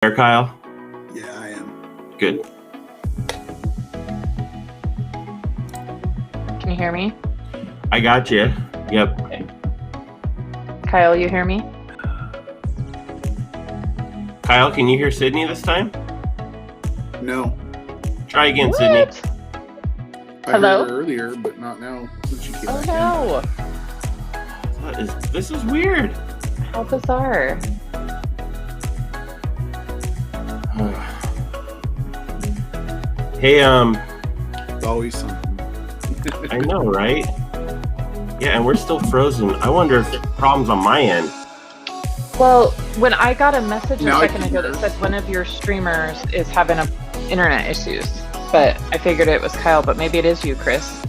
there, Kyle? Yeah, I am. Good. Can you hear me? I got you. Yep. Okay. Kyle, you hear me? Kyle, can you hear Sydney this time? No. Try again, What? Sydney. I Hello? heard her earlier, but not now. Since she came Oh back no! This is weird. How bizarre. Hey, It's always something. I know, right? Yeah, and we're still frozen. I wonder if there's problems on my end. Well, when I got a message a Now I second can ago hear. that said one of your streamers is having internet issues, but I figured it was Kyle, but maybe it is you, Chris.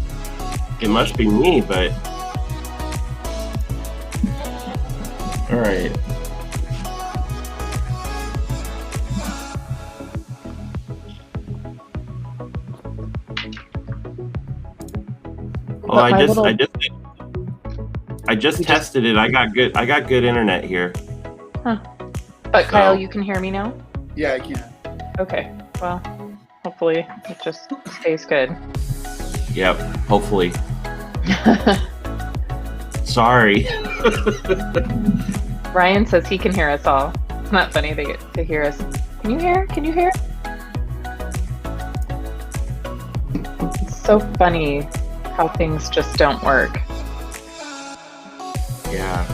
It must be me, but... All right. Oh, But I just tested it. I got good internet here. But Kyle, you can hear me now? Yeah, I can. Okay. Well, hopefully it just stays good. Yep, hopefully. Sorry. Ryan says he can hear us all. It's not funny to get to hear us. Can you hear? Can you hear? It's so funny how things just don't work. Yeah.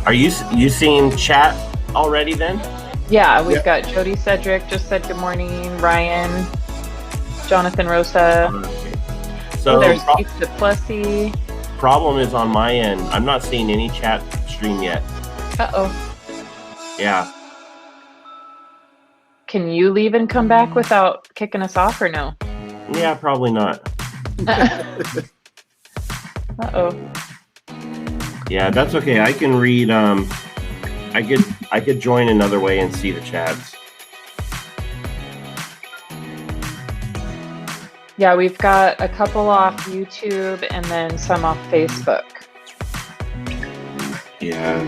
Are you seeing chat already then? Yeah, we've Yeah. got Jody Cedric just said good morning. Ryan, Jonathan Rosa. So There's Pizza Plussy. problem is on my end. I'm not seeing any chat stream yet. Uh-oh. Yeah. Can you leave and come back without kicking us off or no? Yeah, probably not. Uh-oh. Yeah, that's okay. I can read. I could join another way and see the chats. Yeah, we've got a couple off YouTube and then some off Facebook. Yeah.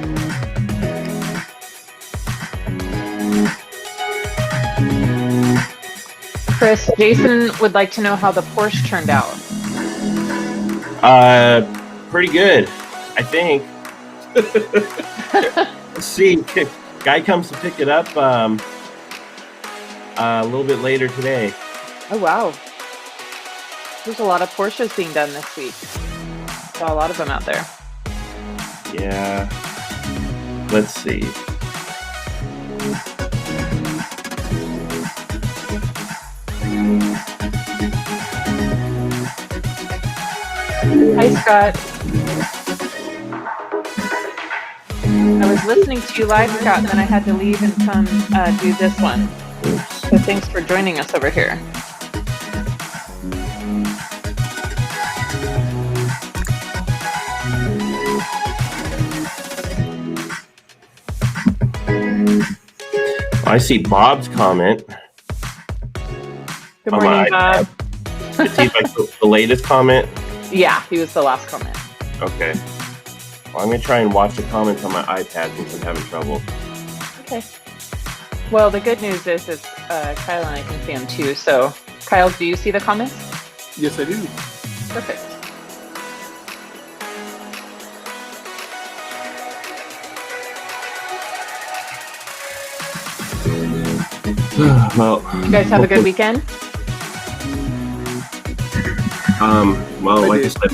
Chris, Jason would like to know how the Porsche turned out. Pretty good, I think. Let's see. Guy comes to pick it up a little bit later today. Oh, wow. There's a lot of Porsches being done this week. Saw a lot of them out there. Yeah. Let's see. Hi, Scott. I was listening to you live, Scott, and then I had to leave and come do this one. So thanks for joining us over here. I see Bob's comment. Good On my morning, Bob. Is he like the latest comment? Yeah, he was the last comment. Okay. Well, I'm gonna try and watch the comments on my iPad since I'm having trouble. Okay. Well, the good news is Kyle and I can see them too. So, Kyle, do you see the comments? Yes, I do. Perfect. Well, You guys have a good weekend? well, like I said,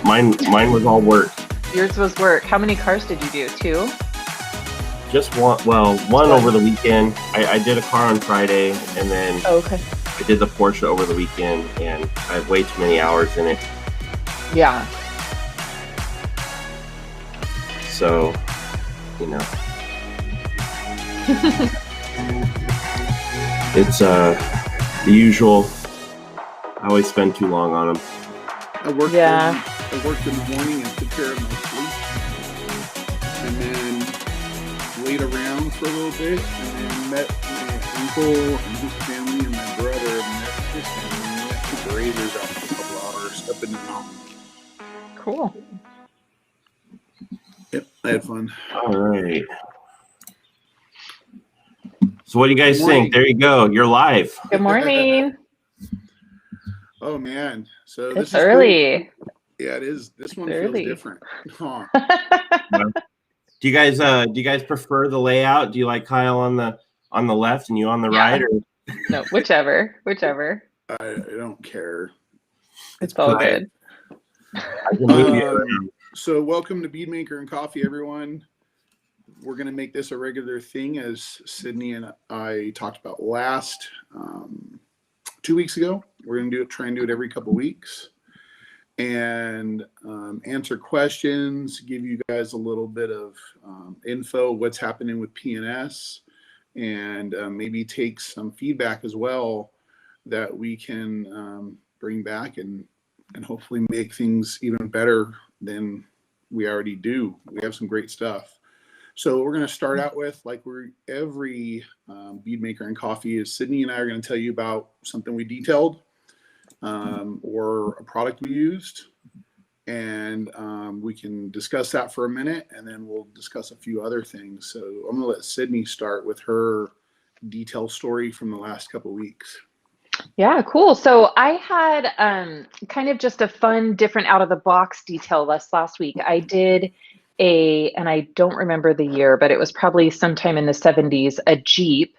mine was all work. Yours was work. How many cars did you do? 2? Just one. Well, one over the weekend. I did a car on Friday, and then Oh, okay. I did the Porsche over the weekend, and I had way too many hours in it. Yeah. So, you know, it's the usual. I always spend too long on them. I worked Yeah. I worked in the morning and took care of my sleep. And then laid around for a little bit and then met my uncle and his family and my brother and met his family and we went to Brazers out for a couple hours up in the mountain. Cool. Yep, I had fun. All right. So what do you guys think? There you go. You're live. Good morning. Oh man, so It's this is early. cool. Yeah, it is. This one early. feels different. Huh. Do you guys prefer the layout? Do you like Kyle on the left and you on the right? Or? No, whichever. I don't care. It's all good. I can move you around. So welcome to Bead Maker and Coffee, everyone. We're going to make this a regular thing, as Sydney and I talked about last 2 weeks ago. We're going to try and do it every couple weeks, and answer questions, give you guys a little bit of info, what's happening with PNS, and maybe take some feedback as well that we can bring back and hopefully make things even better than we already do. We have some great stuff. So we're going to start out with, like every Bead Maker and Coffee, is Sydney and I are going to tell you about something we detailed or a product we used, and we can discuss that for a minute, and then we'll discuss a few other things. So I'm going to let Sydney start with her detail story from the last couple of weeks. Yeah, cool. So I had kind of just a fun, different out of the box detail last week. I did and I don't remember the year, but it was probably sometime in the 70s, a Jeep,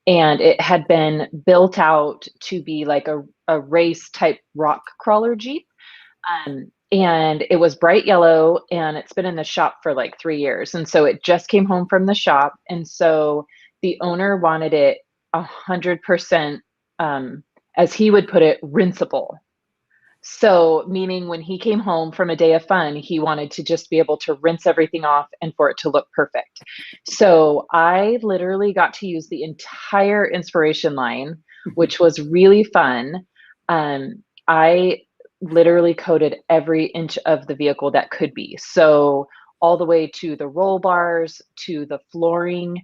and it had been built out to be like a race type rock crawler Jeep. And it was bright yellow, and it's been in the shop for like 3 years. And so it just came home from the shop. And so the owner wanted it 100%, as he would put it, rinsable. So meaning when he came home from a day of fun, he wanted to just be able to rinse everything off and for it to look perfect. So I literally got to use the entire inspiration line, which was really fun. I literally coated every inch of the vehicle that could be. So all the way to the roll bars, to the flooring,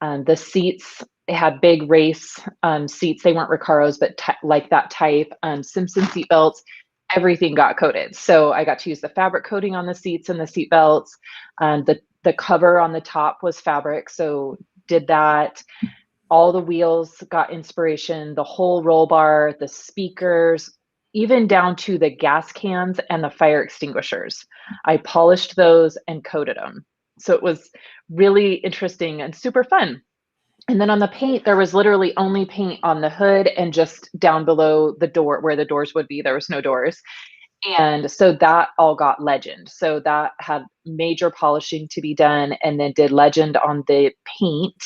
the seats. They had big race seats. They weren't Recaros, but like that type. Simpson seat belts. Everything got coated. So I got to use the fabric coating on the seats and the seat belts. The cover on the top was fabric, so did that. All the wheels got inspiration. The whole roll bar, the speakers, even down to the gas cans and the fire extinguishers. I polished those and coated them. So it was really interesting and super fun. And then on the paint, there was literally only paint on the hood and just down below the door where the doors would be. There was no doors. And so that all got legend. So that had major polishing to be done, and then did legend on the paint.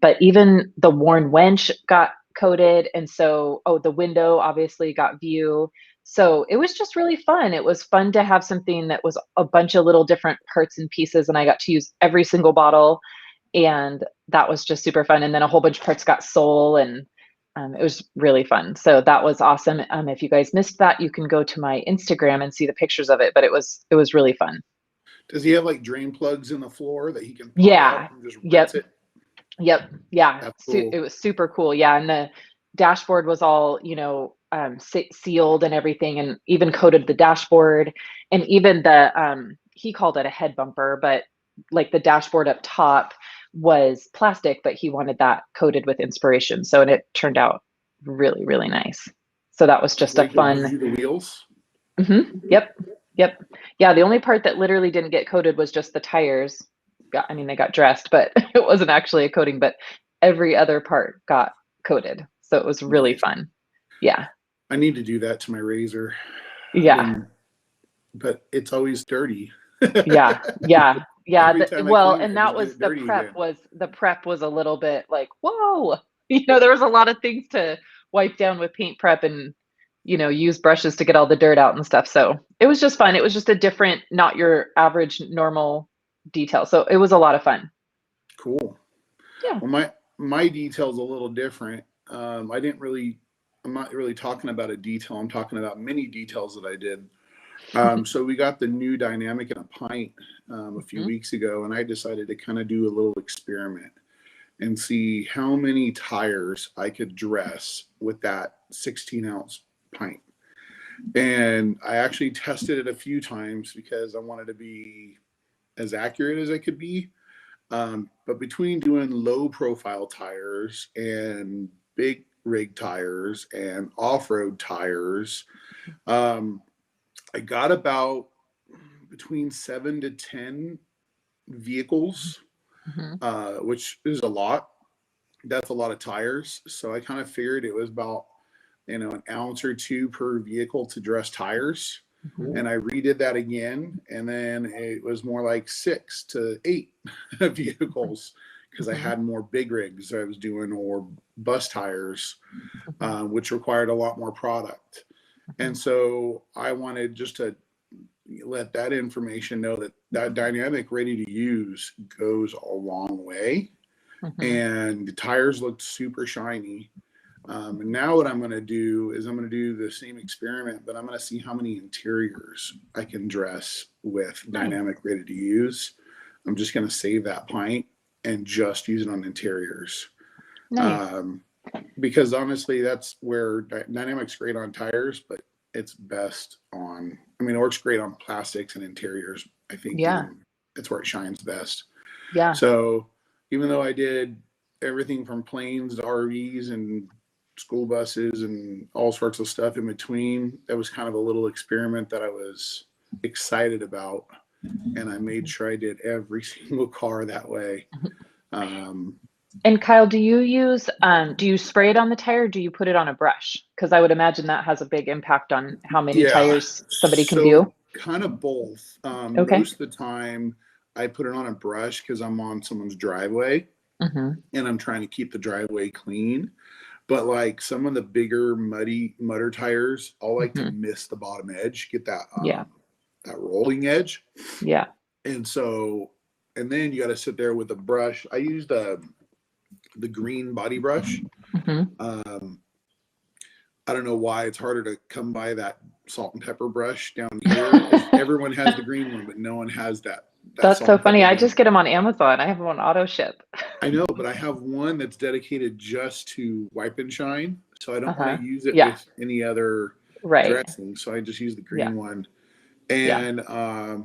But even the worn wench got coated. And so, the window obviously got view. So it was just really fun. It was fun to have something that was a bunch of little different parts and pieces, and I got to use every single bottle. And that was just super fun. And then a whole bunch of parts got sole, and it was really fun. So that was awesome. If you guys missed that, you can go to my Instagram and see the pictures of it, but it was really fun. Does he have like drain plugs in the floor that he can pop out and just rinse it? Yep. Yeah. That's cool. It was super cool. Yeah. And the dashboard was all, sealed and everything, and even coated the dashboard, and even the, he called it a head bumper, but like the dashboard up top was plastic, but he wanted that coated with inspiration. So, and it turned out really, really nice. So that was just a fun. The wheels. Mm-hmm. Yep. Yeah. The only part that literally didn't get coated was just the tires. They got dressed, but it wasn't actually a coating, but every other part got coated. So it was really fun. Yeah. I need to do that to my razor. Yeah. But it's always dirty. Yeah. And that was the prep again. the prep was a little bit like, whoa, there was a lot of things to wipe down with paint prep and, use brushes to get all the dirt out and stuff. So it was just fun. It was just a different, not your average normal detail. So it was a lot of fun. Cool. Yeah. Well, my detail's a little different. I'm not really talking about a detail. I'm talking about many details that I did. So we got the new dynamic in a pint a few weeks ago, and I decided to kind of do a little experiment and see how many tires I could dress with that 16-ounce pint. And I actually tested it a few times because I wanted to be as accurate as I could be. But between doing low profile tires and big rig tires and off-road tires, I got about between 7 to 10 vehicles, which is a lot. That's a lot of tires. So I kind of figured it was about, an ounce or two per vehicle to dress tires. And I redid that again. And then it was more like 6 to 8 vehicles because I had more big rigs I was doing, or bus tires, which required a lot more product. And so I wanted just to let that information know that dynamic ready to use goes a long way. And the tires looked super shiny. And now what I'm going to do is I'm going to do the same experiment, but I'm going to see how many interiors I can dress with dynamic ready to use. I'm just going to save that pint and just use it on interiors. Nice. Because honestly, that's where dynamic's great on tires, but it's best on, it works great on plastics and interiors. I think it's where it shines best. Yeah. So even though I did everything from planes to RVs and school buses and all sorts of stuff in between, that was kind of a little experiment that I was excited about. And I made sure I did every single car that way. And Kyle, do you spray it on the tire, or do you put it on a brush? Because I would imagine that has a big impact on how many tires somebody can do. Kind of both. Most of the time I put it on a brush because I'm on someone's driveway and I'm trying to keep the driveway clean. But like some of the bigger mudder tires, I'll like to miss the bottom edge, get that that rolling edge. Yeah. And then you got to sit there with a brush. I use the green body brush. I don't know why it's harder to come by that salt and pepper brush down here. Everyone has the green one, but no one has that. That's so funny. I just get them on Amazon. I have them on auto ship. I know, but I have one that's dedicated just to wipe and shine. So I don't want to use it with any other dressing. So I just use the green one. And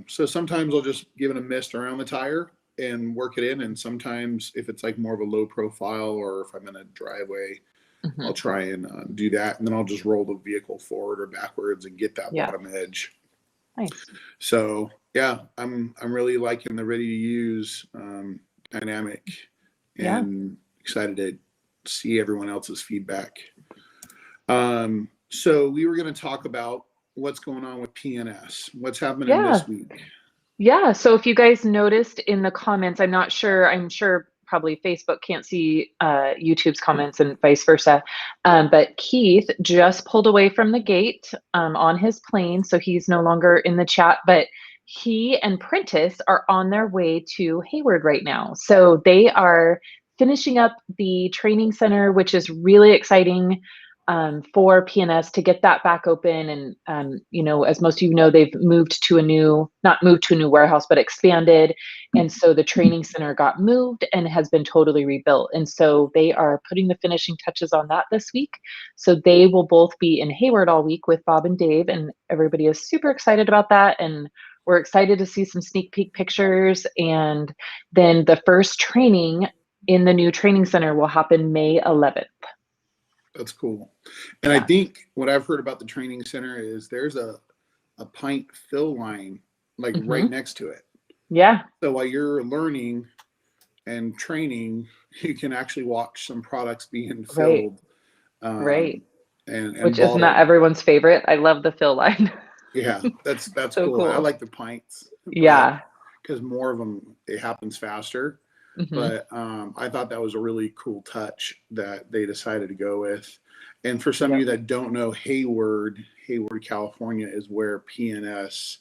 so sometimes I'll just give it a mist around the tire and work it in. And sometimes if it's like more of a low profile, or if I'm in a driveway, I'll try and do that. And then I'll just roll the vehicle forward or backwards and get that bottom edge. Nice. So yeah, I'm really liking the ready to use dynamic, and excited to see everyone else's feedback. So we were going to talk about what's going on with PNS. What's happening this week? Yeah. So if you guys noticed in the comments, I'm sure probably Facebook can't see YouTube's comments and vice versa. But Keith just pulled away from the gate on his plane. So he's no longer in the chat, but he and Prentice are on their way to Hayward right now. So they are finishing up the training center, which is really exciting for PNS to get that back open. And, as most of you know, they've not moved to a new warehouse, but expanded. And so the training center got moved and has been totally rebuilt. And so they are putting the finishing touches on that this week. So they will both be in Hayward all week with Bob and Dave, and everybody is super excited about that. And we're excited to see some sneak peek pictures. And then the first training in the new training center will happen May 11th. That's cool. And I think what I've heard about the training center is there's a pint fill line like right next to it. Yeah. So while you're learning and training, you can actually watch some products being filled. Right. And which isn't that everyone's favorite? I love the fill line. Yeah, that's so cool. I like the pints. Yeah. Because more of them, it happens faster. But I thought that was a really cool touch that they decided to go with. And for some of you that don't know, Hayward, California is where PNS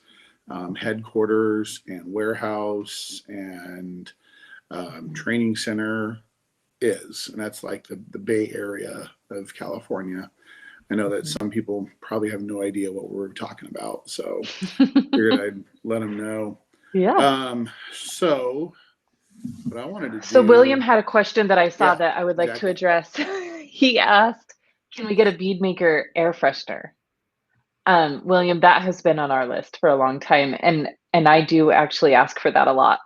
headquarters and warehouse and training center is. And that's like the Bay Area of California. I know that some people probably have no idea what we're talking about. So figured I'd let them know. Yeah. So what I wanted to do. So William had a question that I saw that I would like to address. He asked, can we get a bead maker air freshener? William, that has been on our list for a long time. And I do actually ask for that a lot.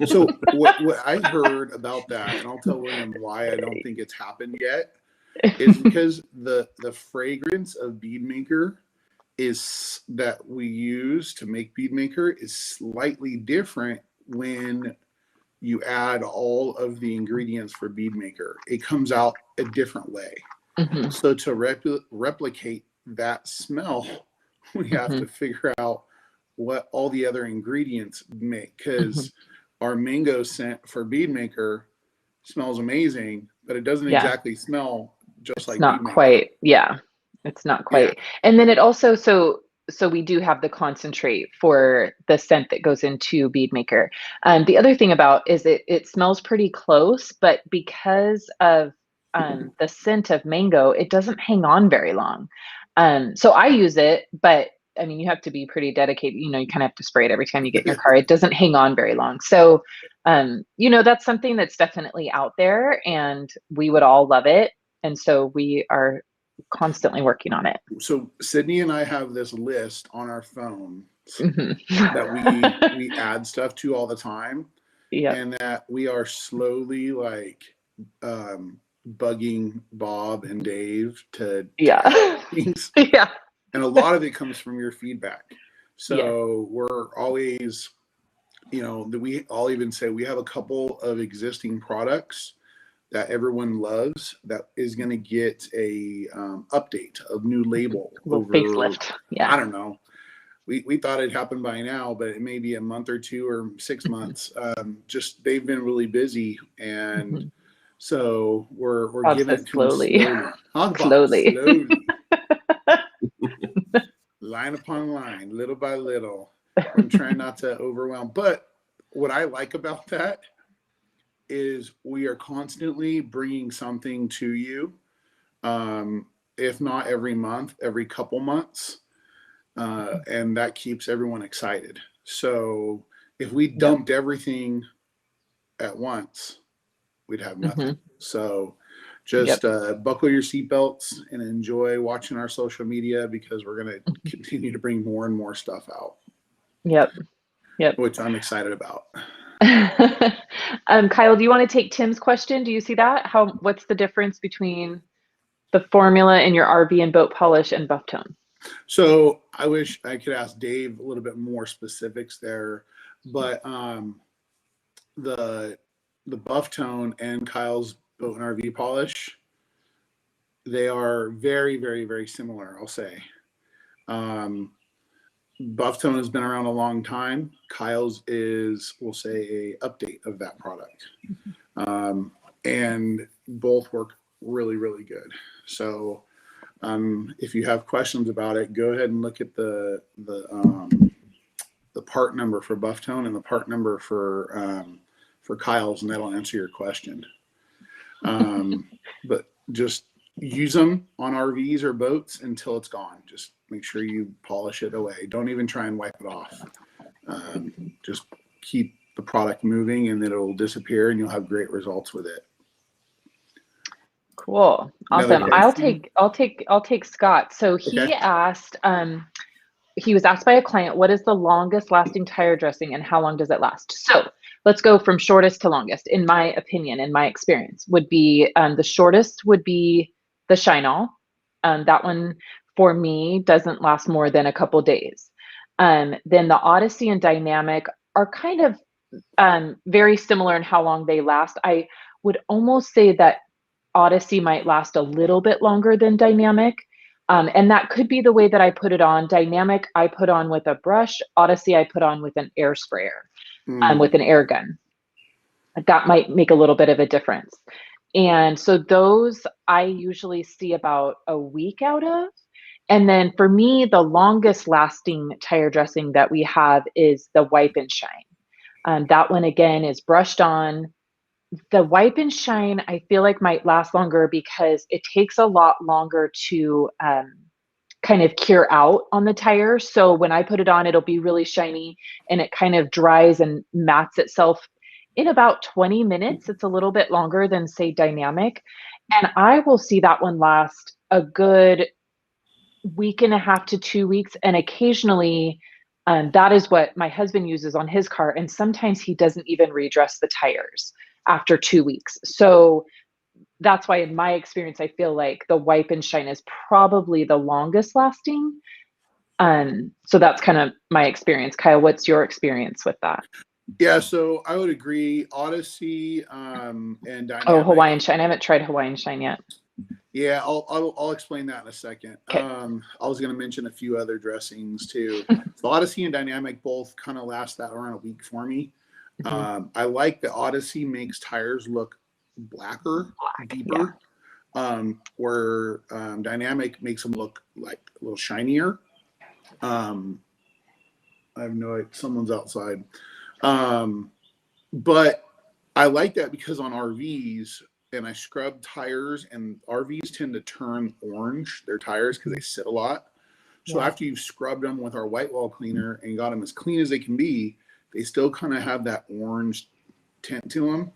So what I heard about that, and I'll tell William why I don't think it's happened yet, is because the fragrance of Bead Maker is that we use to make Bead Maker is slightly different when you add all of the ingredients for Bead Maker. It comes out a different way. Mm-hmm. So to replicate that smell, we have to figure out what all the other ingredients make, because our mango scent for Bead Maker smells amazing, but it doesn't exactly smell just like not Bead Maker. quite. Yeah, it's not quite. And then it also, so we do have the concentrate for the scent that goes into Bead Maker. The other thing about is it smells pretty close, but because of the scent of mango, it doesn't hang on very long. So I use it, but I mean, you have to be pretty dedicated. You know, you kind of have to spray it every time you get in your car. It doesn't hang on very long. So, you know, that's something that's definitely out there, and we would all love it. And so we are constantly working on it. So Sydney and I have this list on our phone that we add stuff to all the time. Yeah. And that we are slowly like bugging Bob and Dave to things. Yeah. And a lot of it comes from your feedback. So we're always, you know, I'll even say we have a couple of existing products that everyone loves that is going to get a update, a new label, over facelift. Yeah. I don't know. We thought it happened by now, but it may be a month or 2 or 6 months. Just they've been really busy, and so we're giving it slowly. Slowly. Line upon line, little by little. I'm trying not to overwhelm. But what I like about that is we are constantly bringing something to you, if not every month, every couple months. And that keeps everyone excited. So if we dumped everything at once, we'd have nothing. So just buckle your seatbelts and enjoy watching our social media, because we're going to continue to bring more and more stuff out. Which I'm excited about. Kyle, do you want to take Tim's question? Do you see that? What's the difference between the formula in your RV and boat polish and buff tone? So I wish I could ask Dave a little bit more specifics there, but the buff tone and Kyle's boat and RV polish, they are very, very, very similar, I'll say. Buff tone has been around a long time. Kyle's is, we'll say, a update of that product. And both work really, really good. So if you have questions about it, go ahead and look at the part number for buff tone and the part number for Kyle's, and that'll answer your question. But just use them on RVs or boats until it's gone. Just make sure you polish it away. Don't even try and wipe it off. Just keep the product moving, and then it'll disappear, and you'll have great results with it. Cool. Awesome. I'll take Scott. So he asked, he was asked by a client, what is the longest lasting tire dressing and how long does it last? So let's go from shortest to longest. In my opinion, in my experience, would be the shortest would be the Shine All. That one for me doesn't last more than a couple days. Then the Odyssey and Dynamic are kind of very similar in how long they last. I would almost say that Odyssey might last a little bit longer than Dynamic. And that could be the way that I put it on. Dynamic, I put on with a brush. Odyssey, I put on with an air sprayer, with an air gun. That might make a little bit of a difference. And so those I usually see about a week out of. And then for me, the longest lasting tire dressing that we have is the Wipe and Shine. That one, again, is brushed on. The Wipe and Shine, I feel like might last longer because it takes a lot longer to kind of cure out on the tire. So when I put it on, it'll be really shiny, and it kind of dries and mats itself in about 20 minutes. It's a little bit longer than, say, Dynamic. And I will see that one last a good week and a half to 2 weeks. And occasionally That is what my husband uses on his car. And sometimes he doesn't even redress the tires after 2 weeks. So that's why in my experience, I feel like the wipe and shine is probably the longest lasting. So that's kind of my experience. Kyle, what's your experience with that? Yeah, so I would agree. Odyssey and Dynamic. Oh, Hawaiian shine. I haven't tried Hawaiian shine yet. Yeah, I'll explain that in a second. Okay. I was going to mention a few other dressings too. The Odyssey and Dynamic both kind of last that around a week for me. I like the Odyssey makes tires look blacker, deeper, where Dynamic makes them look like a little shinier. I have no idea. Someone's outside. But I like that because on RVs, and I scrub tires, and RVs tend to turn orange, their tires, because they sit a lot. So after you've scrubbed them with our white wall cleaner and got them as clean as they can be, they still kind of have that orange tint to them,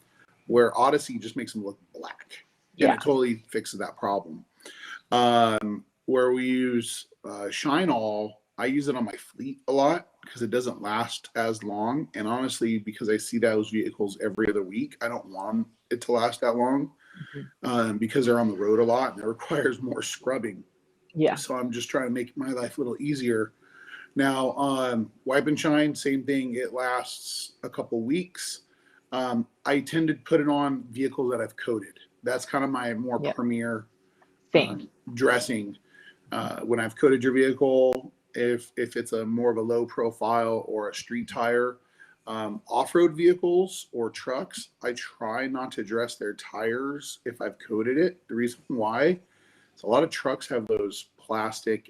where Odyssey just makes them look black. And it totally fixes that problem. Where we use Shine All, I use it on my fleet a lot because it doesn't last as long. And honestly, because I see those vehicles every other week, I don't want it to last that long because they're on the road a lot and it requires more scrubbing. Yeah. So I'm just trying to make my life a little easier. Now, wipe and shine, same thing. It lasts a couple weeks. I tend to put it on vehicles that I've coated. That's kind of my more premier dressing. When I've coated your vehicle, if it's a more of a low profile or a street tire, off-road vehicles or trucks, I try not to dress their tires if I've coated it. The reason why is a lot of trucks have those plastic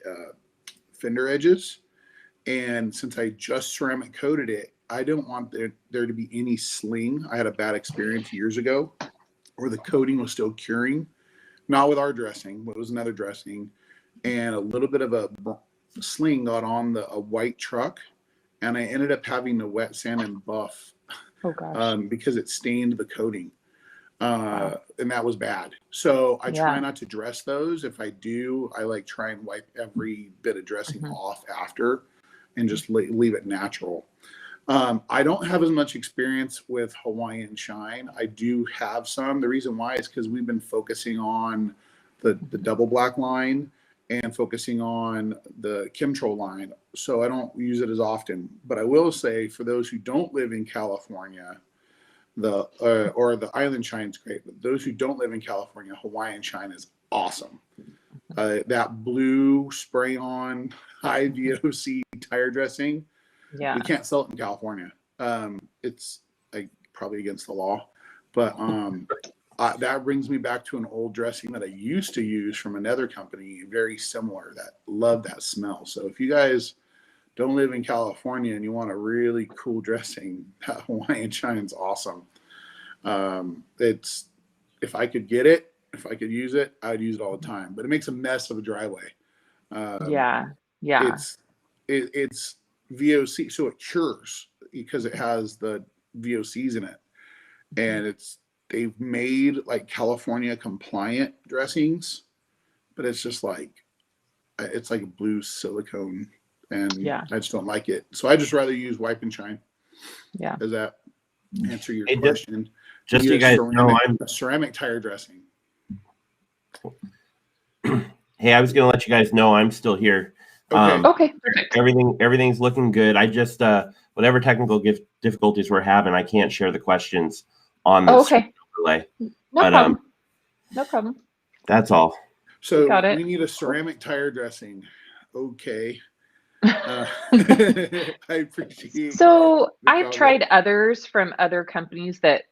fender edges. And since I just ceramic coated it, I don't want there to be any sling. I had a bad experience years ago where the coating was still curing. Not with our dressing, but it was another dressing. And a little bit of a sling got on a white truck. And I ended up having to wet sand and buff because it stained the coating. And that was bad. So I try not to dress those. If I do, I like try and wipe every bit of dressing off after and just leave it natural. I don't have as much experience with Hawaiian Shine. I do have some. The reason why is because we've been focusing on the double black line and focusing on the chemtrail line. So I don't use it as often. But I will say, for those who don't live in California, or the Island Shine is great. But those who don't live in California, Hawaiian Shine is awesome. That blue spray-on high VOC tire dressing, we can't sell it in California. It's probably against the law. But that brings me back to an old dressing that I used to use from another company, very similar, that loved that smell. So if you guys don't live in California and you want a really cool dressing, that Hawaiian Shine's awesome. If I could get it, if I could use it, I'd use it all the time. But it makes a mess of a driveway. It's VOC, so it cures because it has the VOCs in it, and they've made like California compliant dressings, but it's just like it's like a blue silicone. And I just don't like it. So I just rather use wipe and shine. Yeah. Does that answer your question? Just so you guys know, I'm a ceramic tire dressing. Hey, I was going to let you guys know I'm still here. Okay. Perfect. Everything's looking good. I just whatever technical difficulties we're having, I can't share the questions on this delay. No problem. That's all. So we need a ceramic tire dressing. Okay. I appreciate. So I've tried others from other companies that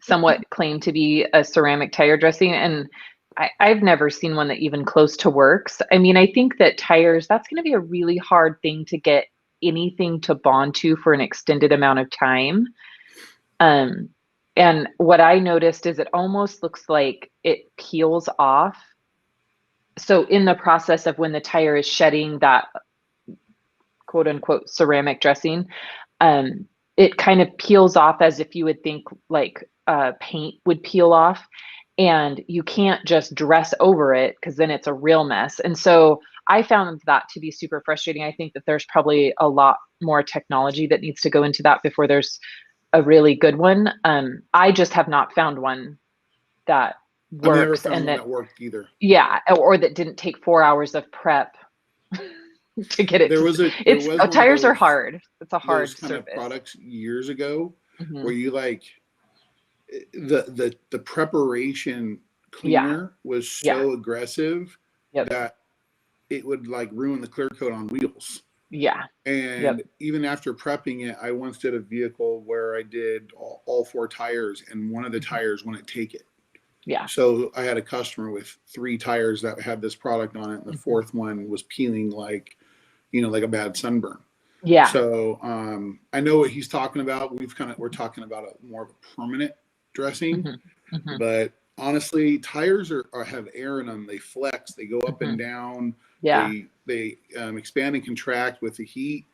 somewhat claim to be a ceramic tire dressing, and I've never seen one that even close to works. I mean, I think that tires, that's going to be a really hard thing to get anything to bond to for an extended amount of time. And what I noticed is it almost looks like it peels off. So in the process of when the tire is shedding that quote unquote ceramic dressing, it kind of peels off as if you would think like paint would peel off. and you can't just dress over it because then it's a real mess. And so I found that to be super frustrating. I think that there's probably a lot more technology that needs to go into that before there's a really good one. I just have not found one that works. I've never found one that worked either. Yeah, or that didn't take 4 hours of prep to get it. Tires are hard. It's a hard kind surface. Of products years ago where you like the preparation cleaner was so aggressive that it would like ruin the clear coat on wheels. Yeah. And even after prepping it, I once did a vehicle where I did all 4 tires, and one of the tires wouldn't take it. Yeah. So I had a customer with 3 tires that had this product on it, and the 4th one was peeling like, like a bad sunburn. Yeah. So I know what he's talking about. We're talking about more of a permanent dressing, but honestly, tires have air in them. They flex. They go up and down. Yeah. They expand and contract with the heat.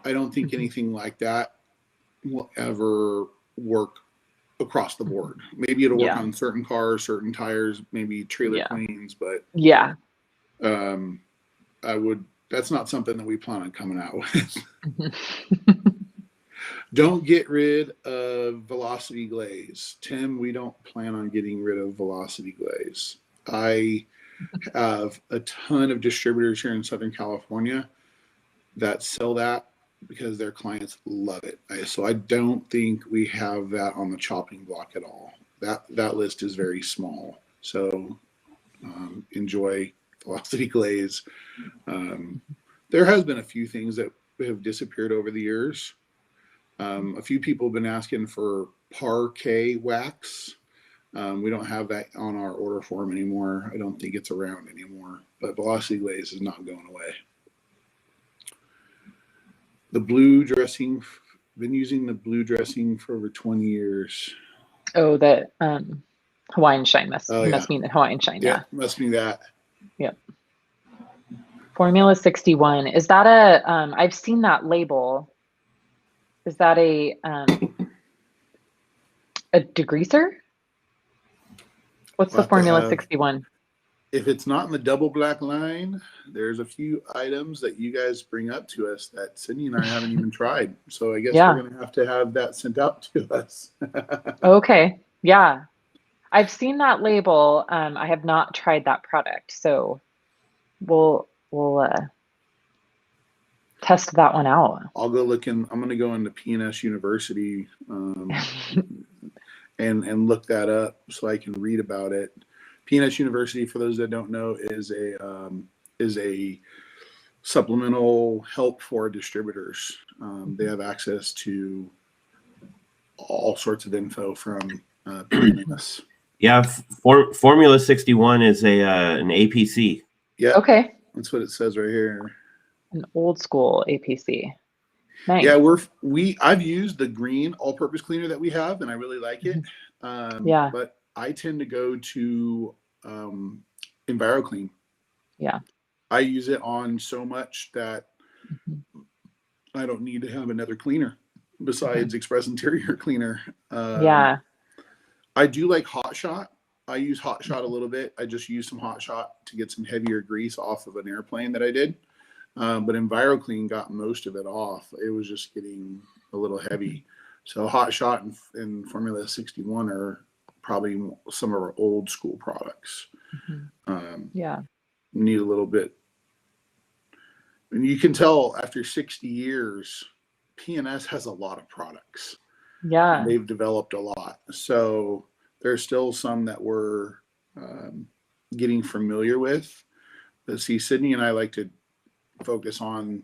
I don't think anything like that will ever work across the board. Maybe it'll work on certain cars, certain tires, maybe trailer queens, but that's not something that we plan on coming out with. Don't get rid of Velocity Glaze. Tim, we don't plan on getting rid of Velocity Glaze. I have a ton of distributors here in Southern California that sell that because their clients love it. So I don't think we have that on the chopping block at all. That list is very small. So enjoy Velocity Glaze. There has been a few things that have disappeared over the years. A few people have been asking for parquet wax. We don't have that on our order form anymore. I don't think it's around anymore, but Velocity Glaze is not going away. The blue dressing, been using the blue dressing for over 20 years. Oh, that Hawaiian Shine must mean the Hawaiian Shine. Yeah, must be that. Yep. Formula 61. Is that I've seen that label. Is that a degreaser? What's the Formula 61? If it's not in the double black line, there's a few items that you guys bring up to us that Sydney and I haven't even tried. So I guess we're going to have that sent out to us. Okay. Yeah. I've seen that label. I have not tried that product. So we'll test that one out. I'll go I'm going to go into P&S University and look that up so I can read about it. P&S University, for those that don't know, is a supplemental help for distributors. They have access to all sorts of info from P&S. Yeah, Formula 61 is an APC. Yeah. Okay. That's what it says right here. An old school APC. Nice. Yeah, I've used the green all-purpose cleaner that we have, and I really like it. But I tend to go to EnviroClean. Yeah. I use it on so much that I don't need to have another cleaner besides Express Interior Cleaner. I do like Hot Shot. I use Hot Shot a little bit. I just use some Hot Shot to get some heavier grease off of an airplane that I did. But EnviroClean got most of it off. It was just getting a little heavy. So Hot Shot and Formula 61 are probably some of our old school products. Need a little bit. And you can tell after 60 years, P&S has a lot of products. Yeah. They've developed a lot. So there's still some that we're getting familiar with. But see, Sydney and I like to focus on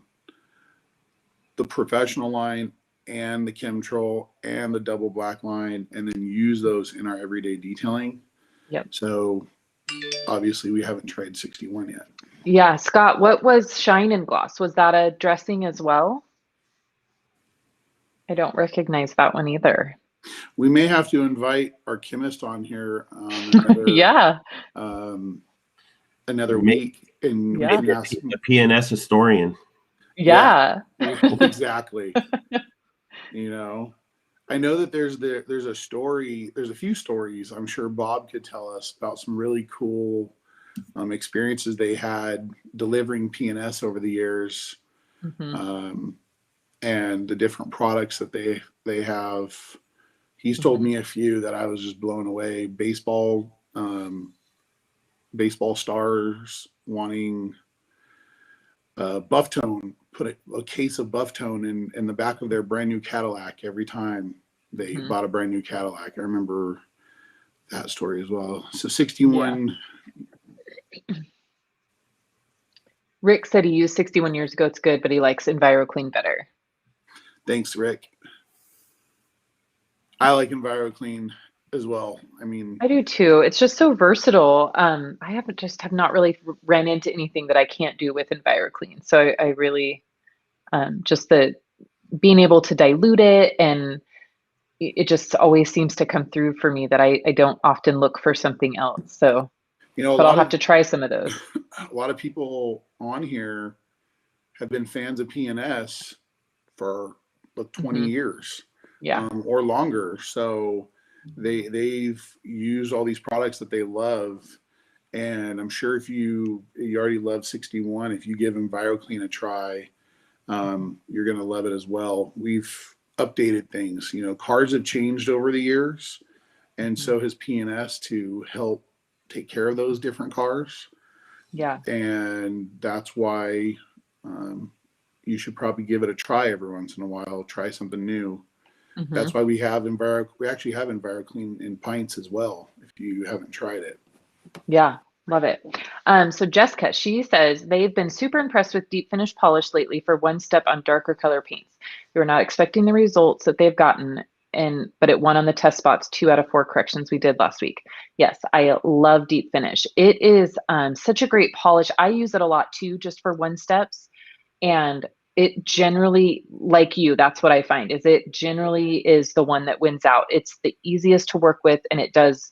the professional line and the Chemtrol and the double black line, and then use those in our everyday detailing. Yep. So obviously we haven't tried 61 yet. Yeah. Scott, what was Shine and Gloss? Was that a dressing as well? I don't recognize that one either. We may have to invite our chemist on here another week and ask the P&S historian. Yeah. Exactly. I know that there's a story. There's a few stories. I'm sure Bob could tell us about some really cool experiences they had delivering P&S over the years, and the different products that they have. He's told me a few that I was just blown away. Baseball stars wanting Buff Tone, put a case of Buff Tone in the back of their brand new Cadillac every time they bought a brand new Cadillac. I remember that story as well. So 61. Yeah. Rick said he used 61 years ago. It's good, but he likes EnviroClean better. Thanks, Rick. I like EnviroClean as well. I mean, I do too. It's just so versatile. I have not really ran into anything that I can't do with EnviroClean. So I really just being able to dilute it, and it just always seems to come through for me that I don't often look for something else. So, but I'll have to try some of those. A lot of people on here have been fans of P&S for like 20 years, or longer. So they've used all these products that they love, and I'm sure if you already love 61, if you give EnviroClean a try, you're going to love it as well. We've updated things. Cars have changed over the years, and so has P&S to help take care of those different cars. Yeah. And that's why you should probably give it a try every once in a while. Try something new. That's why we actually have EnviroClean in pints as well, if you haven't tried it. Yeah, love it. So Jessica, she says they've been super impressed with deep finish polish lately for one step on darker color paints. They were not expecting the results that they've gotten, but it won on the test spots 2 out of 4 corrections we did last week. Yes, I love deep finish. It is such a great polish. I use it a lot too, just for one steps. And it generally, like you, that's what I find, is it generally is the one that wins out. It's the easiest to work with, and it does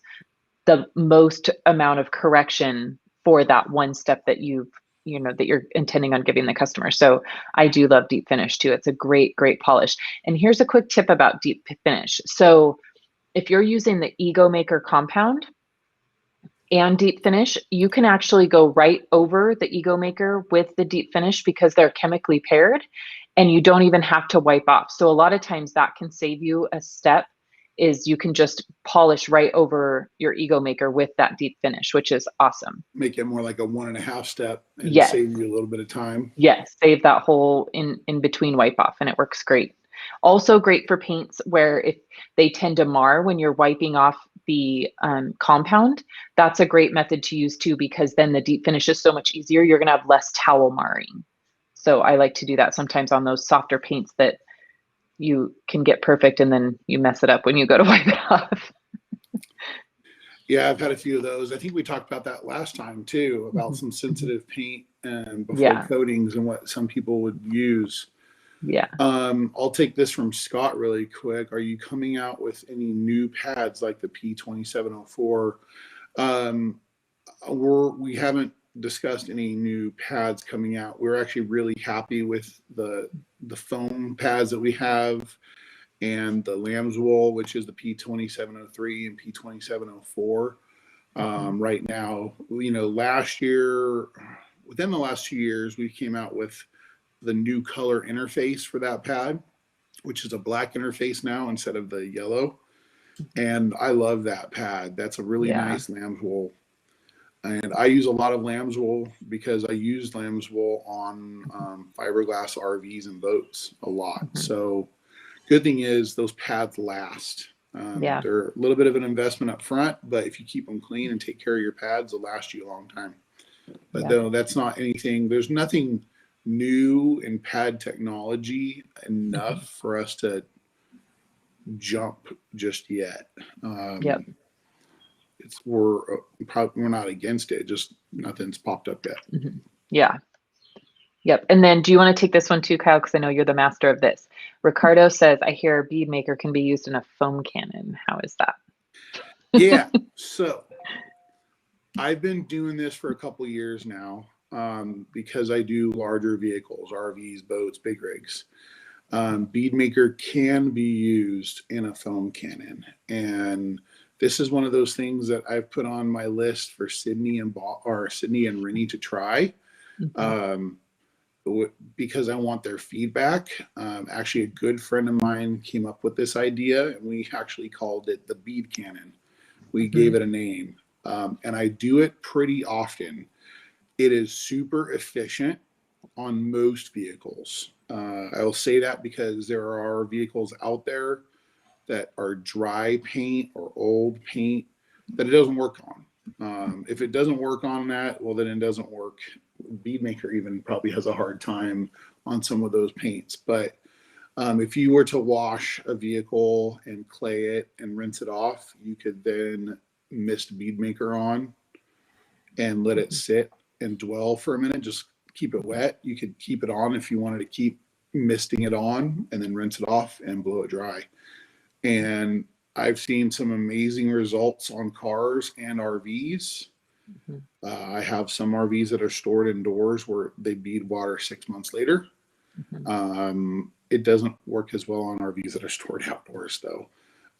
the most amount of correction for that one step that that you're intending on giving the customer. So I do love deep finish too. It's a great, great polish. And here's a quick tip about deep finish. So if you're using the Ego Maker compound and deep finish, you can actually go right over the Ego Maker with the deep finish because they're chemically paired, and you don't even have to wipe off. So a lot of times that can save you a step, is you can just polish right over your Ego Maker with that deep finish, which is awesome. Make it more like a 1.5 step, and save you a little bit of time. Yes, save that whole in between wipe off, and it works great. Also great for paints where if they tend to mar when you're wiping off the compound, that's a great method to use too, because then the deep finish is so much easier. You're going to have less towel marring. So I like to do that sometimes on those softer paints that you can get perfect, and then you mess it up when you go to wipe it off. Yeah, I've had a few of those. I think we talked about that last time too, about some sensitive paint and before coatings and what some people would use. Yeah. I'll take this from Scott really quick. Are you coming out with any new pads like the P2704? We haven't discussed any new pads coming out. We're actually really happy with the foam pads that we have, and the lamb's wool, which is the P2703 and P2704. Right now, last year, within the last 2 years, we came out with the new color interface for that pad, which is a black interface now instead of the yellow. And I love that pad. That's a really nice lamb's wool. And I use a lot of lamb's wool because I use lamb's wool on fiberglass RVs and boats a lot. So good thing is those pads last. They're a little bit of an investment up front, but if you keep them clean and take care of your pads, they'll last you a long time. But though that's not anything, there's nothing new in pad technology enough for us to jump just yet. We're not against it, just nothing's popped up yet. Yep. And then do you want to take this one too, Kyle? Because I know you're the master of this. Ricardo says, I hear a bead maker can be used in a foam cannon. How is that? Yeah. So I've been doing this for a couple of years now, because I do larger vehicles, RVs, boats, big rigs. Bead maker can be used in a foam cannon, and this is one of those things that I've put on my list for Sydney and Rennie to try, because I want their feedback. Actually, a good friend of mine came up with this idea, and we actually called it the Bead Cannon. We gave it a name, and I do it pretty often. It is super efficient on most vehicles. I will say that because there are vehicles out there that are dry paint or old paint that it doesn't work on. If it doesn't work on that, well, then it doesn't work. Bead maker even probably has a hard time on some of those paints. But if you were to wash a vehicle and clay it and rinse it off, you could then mist bead maker on and let it sit and dwell for a minute. Just keep it wet. You could keep it on if you wanted to keep misting it on, and then rinse it off and blow it dry. And I've seen some amazing results on cars and RVs. I have some RVs that are stored indoors where they bead water 6 months later. It doesn't work as well on RVs that are stored outdoors, though.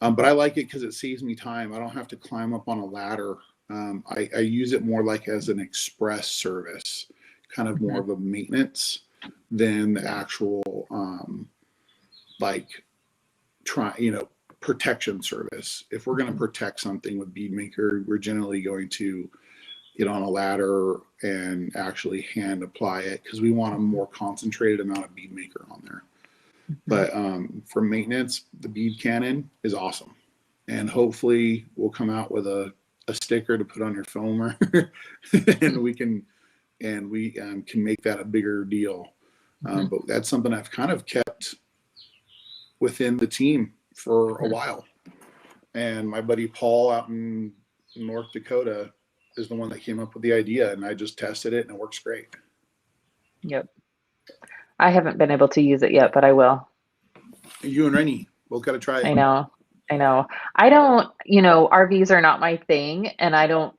But I like it because it saves me time. I don't have to climb up on a ladder. I use it more like as an express service, kind of more of a maintenance than the actual protection service. If we're going to protect something with bead maker, we're generally going to get on a ladder and actually hand apply it, because we want a more concentrated amount of bead maker on there. But for maintenance, the Bead Cannon is awesome, and hopefully we'll come out with a sticker to put on your foamer, and we can make that a bigger deal. But that's something I've kind of kept within the team for a while. And my buddy Paul out in North Dakota is the one that came up with the idea, and I just tested it and it works great. Yep. I haven't been able to use it yet, but I will. You and Rennie both got to try it. I know. I don't, RVs are not my thing, and I don't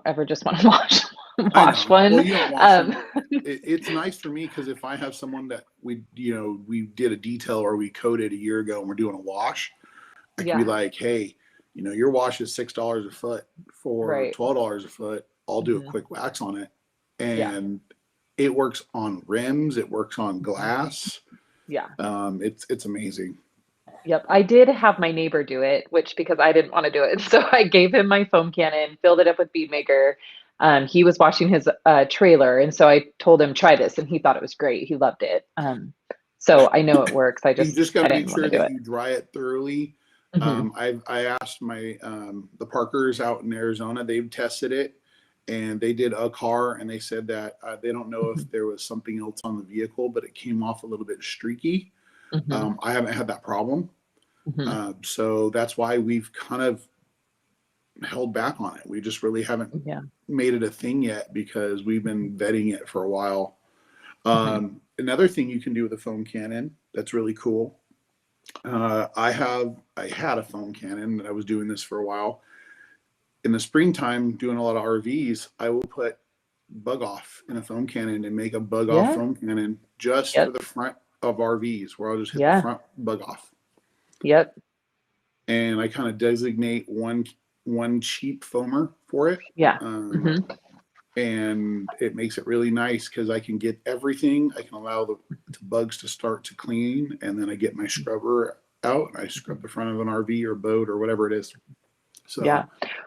ever just want to wash one. Well, you don't wash them. It's nice for me because if I have someone that we did a detail or we coated a year ago and we're doing a wash, I can be like, hey, your wash is $6 a foot for $12 a foot. I'll do a quick wax on it. And it works on rims. It works on glass. Yeah. It's amazing. Yep. I did have my neighbor do it, because I didn't want to do it. So I gave him my foam cannon, filled it up with bead maker. He was washing his trailer, and so I told him, try this, and he thought it was great. He loved it. So I know it works. You just got to make sure that you dry it thoroughly. I asked my the Parkers out in Arizona. They've tested it, and they did a car, and they said that they don't know if there was something else on the vehicle, but it came off a little bit streaky. I haven't had that problem. So that's why we've kind of held back on it. We just really haven't made it a thing yet, because we've been vetting it for a while. Another thing you can do with a foam cannon that's really cool. I had a foam cannon, and I was doing this for a while. In the springtime, doing a lot of RVs, I will put bug off in a foam cannon and make a bug off foam cannon just for the front of RVs, where I'll just hit the front bug off. Yep. And I kind of designate one cheap foamer for it. Yeah. And it makes it really nice because I can get everything. I can allow the bugs to start to clean, and then I get my scrubber out and I scrub the front of an RV or boat or whatever it is. So yeah.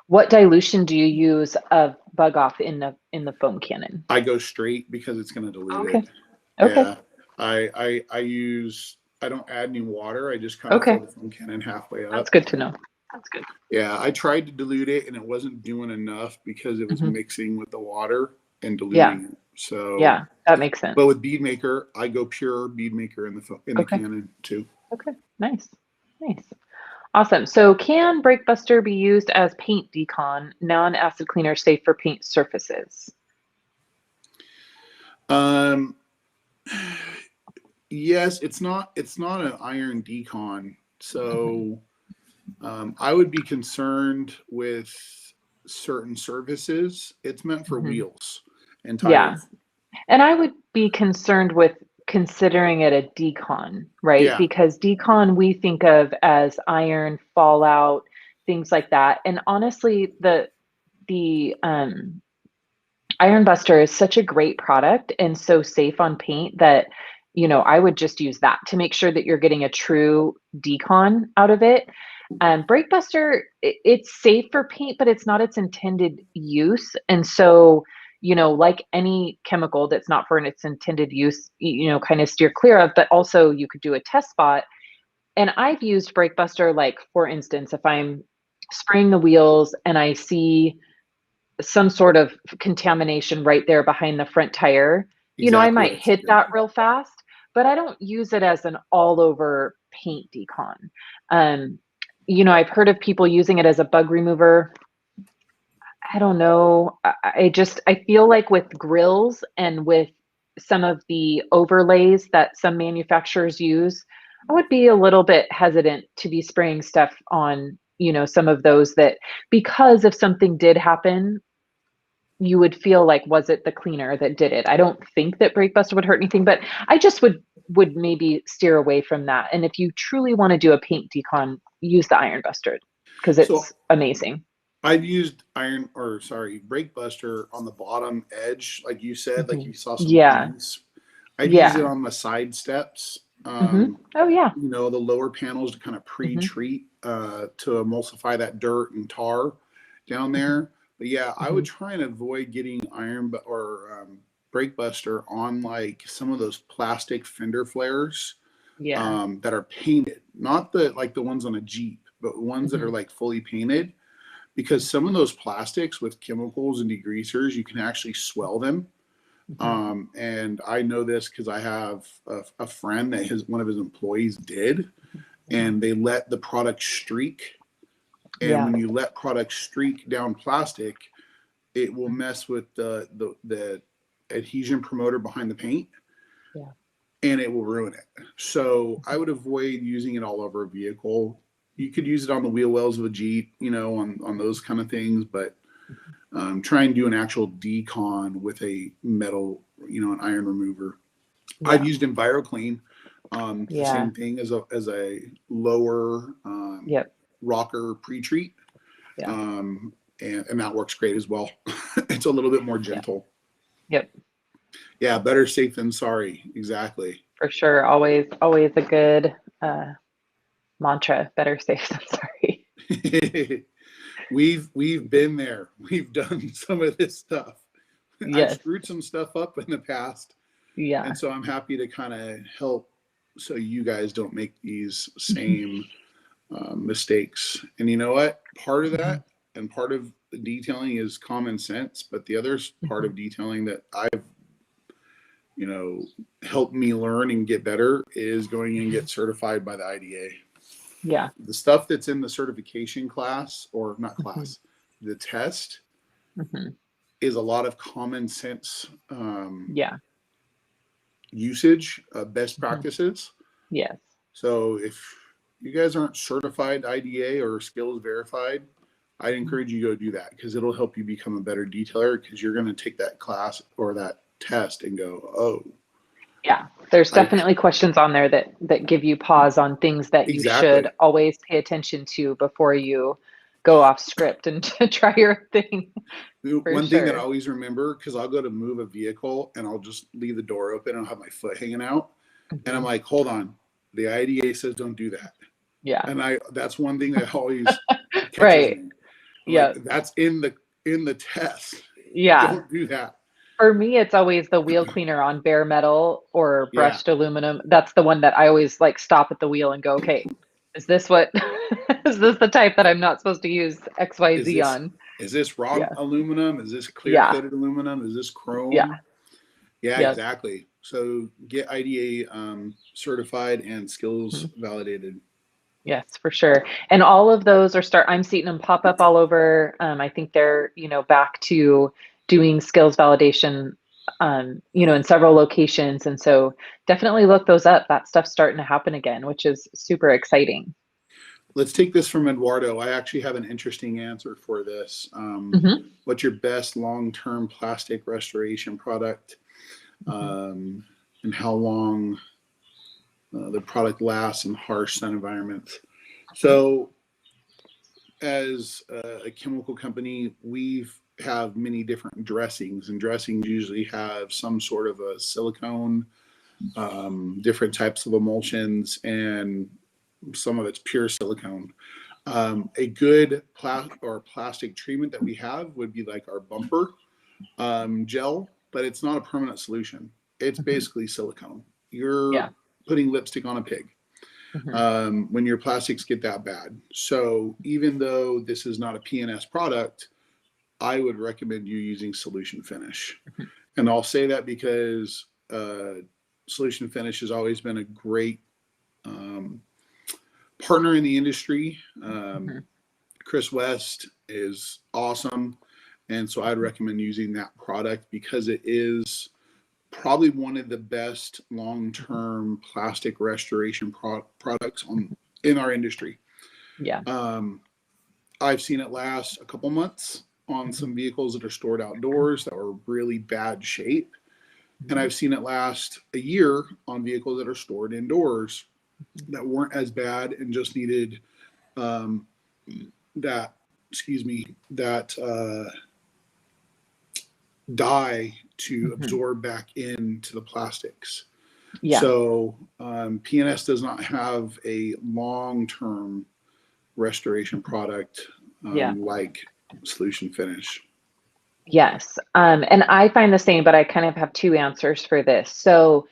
What dilution do you use of bug off in the foam cannon? I go straight because it's going to dilute it. Okay. Yeah. I don't add any water. I just kind of fill the foam cannon halfway up. That's good to know. That's good. Yeah, I tried to dilute it, and it wasn't doing enough because it was mixing with the water and diluting it. So yeah, that makes sense. But with bead maker, I go pure bead maker in the cannon too. Okay, nice. Awesome. So can Breakbuster be used as paint decon, non-acid cleaner, safe for paint surfaces? Yes, it's not an iron decon. So I would be concerned with certain surfaces. It's meant for wheels and tires. Yeah. And I would be concerned with considering it a decon, right? Yeah. Because decon we think of as iron, fallout, things like that. And honestly, the Iron Buster is such a great product and so safe on paint that, I would just use that to make sure that you're getting a true decon out of it. Breakbuster, it's safe for paint, but it's not its intended use. And so, like any chemical that's not for its intended use, kind of steer clear of, but also you could do a test spot. And I've used Breakbuster, like, for instance, if I'm spraying the wheels and I see some sort of contamination right there behind the front tire, I Exactly. might hit that real fast, but I don't use it as an all over paint decon. I've heard of people using it as a bug remover. I don't know. I feel like with grills and with some of the overlays that some manufacturers use, I would be a little bit hesitant to be spraying stuff on, some of those that, because if something did happen, you would feel like, was it the cleaner that did it? I don't think that Breakbuster would hurt anything, but I just would maybe steer away from that. And if you truly want to do a paint decon, use the Iron Buster because it's amazing. I've used Breakbuster on the bottom edge, like you said, like you saw some paints. I'd use it on the side steps. Oh yeah. The lower panels to kind of pre-treat to emulsify that dirt and tar down there. But yeah, I would try and avoid getting Breakbuster on like some of those plastic fender flares that are painted, not the ones on a Jeep, but ones that are like fully painted, because some of those plastics with chemicals and degreasers, you can actually swell them. And I know this because I have a friend that one of his employees did, and they let the product streak. And when you let product streak down plastic, it will mess with the adhesion promoter behind the paint, and it will ruin it. So I would avoid using it all over a vehicle. You could use it on the wheel wells of a Jeep, on those kind of things, but try and do an actual decon with a metal, an iron remover. I've used EnviroClean, the same thing as a lower rocker pre-treat, and that works great as well. It's a little bit more gentle. Yeah, better safe than sorry. Exactly. For sure. Always a good mantra. Better safe than sorry. We've been there. We've done some of this stuff. I've screwed some stuff up in the past. And so I'm happy to kind of help so you guys don't make these same mistakes. And you know what? Part of that and part of the detailing is common sense, but the other part of detailing that I've helped me learn and get better is going and get certified by the IDA. The stuff that's in the certification class, or not class, the test is a lot of common sense usage of best practices. So if you guys aren't certified IDA or skills verified, I'd encourage you to go do that, because it'll help you become a better detailer, because you're going to take that class or that test and go, oh. There's definitely questions on there that give you pause on things that you should always pay attention to before you go off script and try your thing. One thing that I always remember, because I'll go to move a vehicle and I'll just leave the door open and I'll have my foot hanging out. And I'm like, hold on. The IDA says don't do that. And that's one thing that always catches me. Like, that's in the test. Don't do that. For me, it's always the wheel cleaner on bare metal or brushed aluminum. That's the one that I always stop at the wheel and go, okay, is this is this the type that I'm not supposed to use XYZ on? Is this raw aluminum? Is this clear coated aluminum? Is this chrome? Exactly. So get IDA certified and skills validated. Yes, for sure. And all of those I'm seeing them pop up all over. I think they're, back to doing skills validation, in several locations. And so definitely look those up. That stuff's starting to happen again, which is super exciting. Let's take this from Eduardo. I actually have an interesting answer for this. What's your best long-term plastic restoration product? And and how long the product lasts in harsh sun environments. So as a chemical company, we have many different dressings, and dressings usually have some sort of a silicone, different types of emulsions, and some of it's pure silicone. A good plastic treatment that we have would be like our bumper gel, but it's not a permanent solution. It's basically silicone. You're putting lipstick on a pig when your plastics get that bad. So even though this is not a PNS product, I would recommend you using Solution Finish. And I'll say that because Solution Finish has always been a great partner in the industry. Chris West is awesome. And so I'd recommend using that product because it is probably one of the best long-term plastic restoration products in our industry. Yeah. I've seen it last a couple months on some vehicles that are stored outdoors that were really bad shape. And I've seen it last a year on vehicles that are stored indoors that weren't as bad and just needed that dye to absorb back into the plastics. Yeah. So PNS does not have a long-term restoration product like Solution Finish. Yes. And I find the same, but I kind of have two answers for this. So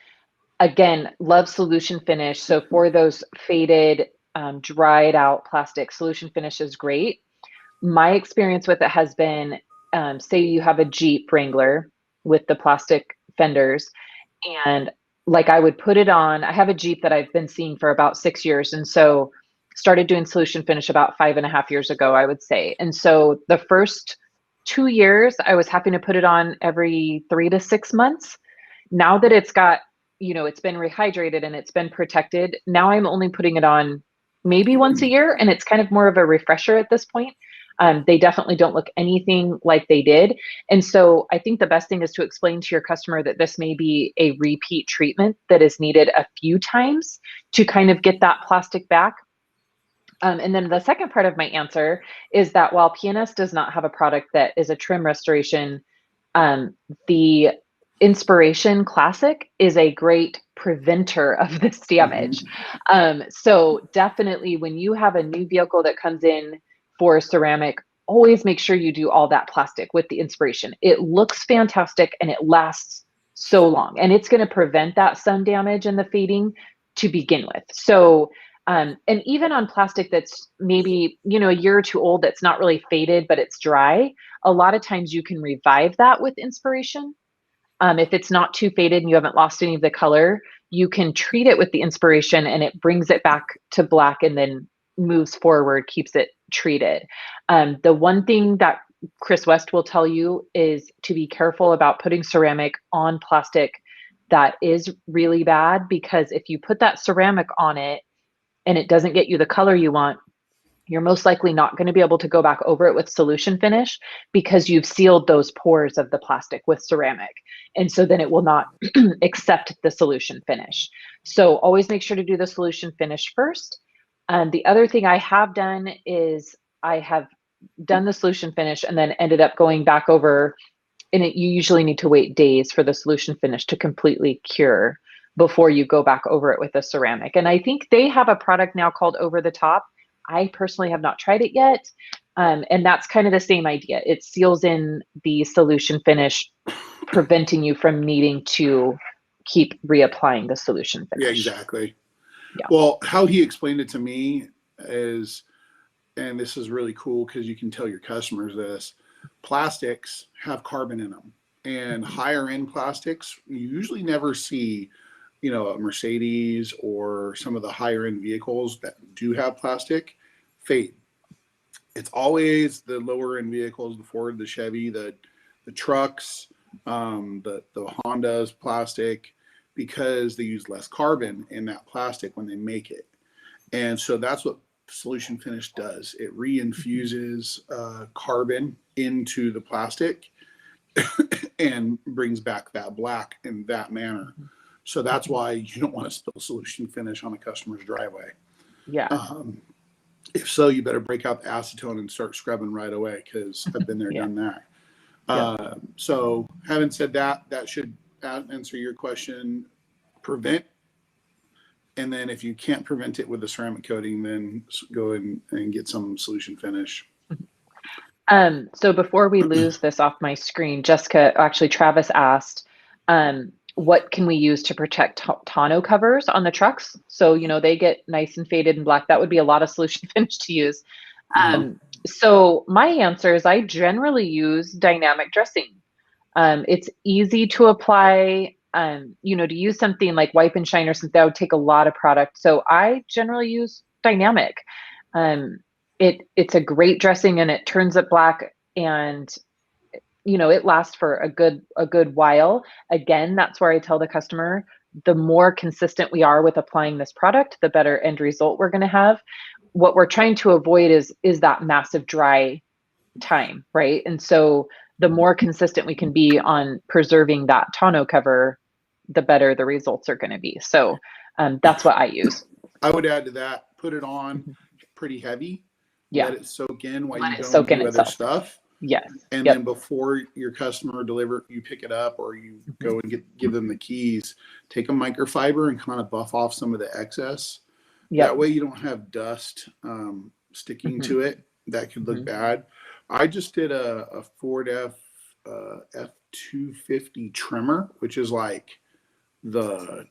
again, love Solution Finish. So for those faded, dried out plastic, Solution Finish is great. My experience with it has been, say you have a Jeep Wrangler with the plastic fenders, and like I would put it on. I have a Jeep that I've been seeing for about 6 years. And so started doing Solution Finish about 5.5 years ago, I would say. And so the first 2 years, I was having to put it on every 3 to 6 months. Now that it's got, it's been rehydrated and it's been protected, now I'm only putting it on maybe once a year, and it's kind of more of a refresher at this point. They definitely don't look anything like they did. And so I think the best thing is to explain to your customer that this may be a repeat treatment that is needed a few times to kind of get that plastic back. And then the second part of my answer is that while PNS does not have a product that is a trim restoration, the Inspiration Classic is a great preventer of this damage. So definitely when you have a new vehicle that comes in for ceramic, always make sure you do all that plastic with the Inspiration. It looks fantastic and it lasts so long, and it's going to prevent that sun damage and the fading to begin with. So and even on plastic that's maybe, a year or two old, that's not really faded, but it's dry, a lot of times you can revive that with Inspiration. If it's not too faded and you haven't lost any of the color, you can treat it with the Inspiration and it brings it back to black and then moves forward, keeps it treated. The one thing that Chris West will tell you is to be careful about putting ceramic on plastic that is really bad, because if you put that ceramic on it and it doesn't get you the color you want, you're most likely not going to be able to go back over it with Solution Finish because you've sealed those pores of the plastic with ceramic. And so then it will not accept the Solution Finish. So always make sure to do the Solution Finish first. The other thing I have done is I have done the Solution Finish and then ended up going back over, and you usually need to wait days for the Solution Finish to completely cure before you go back over it with a ceramic. And I think they have a product now called Over the Top. I personally have not tried it yet. And that's kind of the same idea. It seals in the Solution Finish, preventing you from needing to keep reapplying the Solution Finish. Yeah, exactly. Yeah. Well, how he explained it to me is, and this is really cool because you can tell your customers this, plastics have carbon in them. And higher end plastics, you usually never see, a Mercedes or some of the higher end vehicles that do have plastic fade. It's always the lower end vehicles, the Ford, the Chevy, the trucks, the Hondas plastic, because they use less carbon in that plastic when they make it. And so that's what Solution Finish does. It reinfuses carbon into the plastic and brings back that black in that manner. So that's why you don't want to spill solution finish on a customer's driveway. Yeah. If so, you better break out the acetone and start scrubbing right away, because I've been there, done that. So having said that, that should answer your question. Prevent. And then if you can't prevent it with a ceramic coating, then go in and get some solution finish. So before we lose this off my screen, Travis asked, what can we use to protect tonneau covers on the trucks? So, they get nice and faded and black. That would be a lot of solution finish to use. So my answer is I generally use dynamic dressing. It's easy to apply. To use something like wipe and shine or something, that would take a lot of product. So I generally use dynamic. It's a great dressing, and it turns it black, and it lasts for a good while. Again, that's where I tell the customer, the more consistent we are with applying this product, the better end result we're going to have. What we're trying to avoid is that massive dry time, right? And so the more consistent we can be on preserving that tonneau cover, the better the results are going to be. So that's what I use. I would add to that, put it on pretty heavy. Yeah. Let it soak in while you soak do in other itself. stuff. Yes. And then before your customer you pick it up, or you go and give them the keys, take a microfiber and kind of buff off some of the excess. That way you don't have dust sticking to it. That could look bad. I just did a Ford F-250 trimmer, which is like the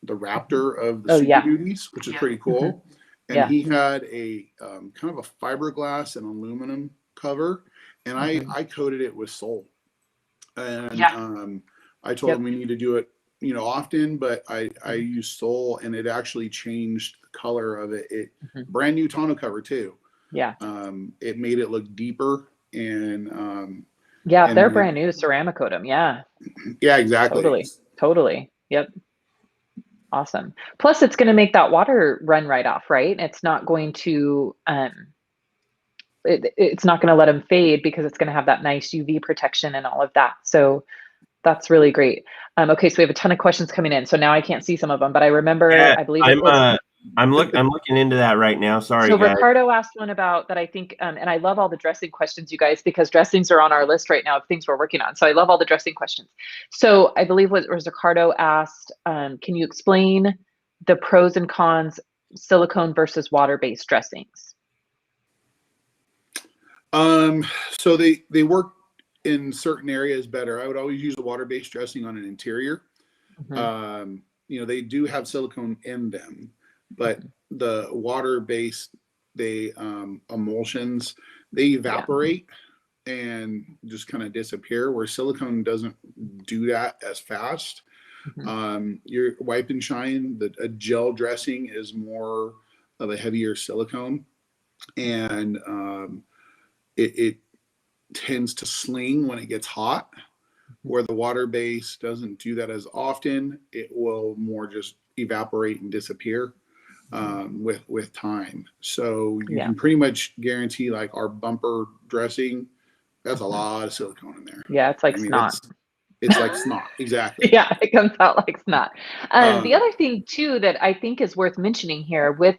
Raptor of the Super Duties, which is pretty cool. And he had a kind of a fiberglass and aluminum cover, and I coated it with Sol. And I told him we need to do it, often, but I used Sol, and it actually changed the color of it. Brand new tonneau cover too. Yeah. It made it look deeper, and they're brand new, ceramic coat them. Yeah, exactly. Totally. Yep. Awesome. Plus, it's going to make that water run right off, right? It's not going to it's not going to let them fade, because it's going to have that nice UV protection and all of that. So that's really great. Okay, so we have a ton of questions coming in. So now I can't see some of them, but I remember, I believe I'm looking into that right now. Sorry, so guys. Ricardo asked one about that, I think, and I love all the dressing questions, you guys, because dressings are on our list right now of things we're working on. So I love all the dressing questions. So I believe what Ricardo asked, can you explain the pros and cons, silicone versus water-based dressings? So they work in certain areas better. I would always use a water-based dressing on an interior. They do have silicone in them, but the water-based, emulsions, they evaporate and just kind of disappear, where silicone doesn't do that as fast. Your wipe and shine, a gel dressing is more of a heavier silicone, and it tends to sling when it gets hot, where the water base doesn't do that as often. It will more just evaporate and disappear with time. So you can pretty much guarantee, like our bumper dressing, that's a lot of silicone in there. Yeah, it's like snot. It's like snot, exactly. Yeah, it comes out like snot. The other thing too that I think is worth mentioning here with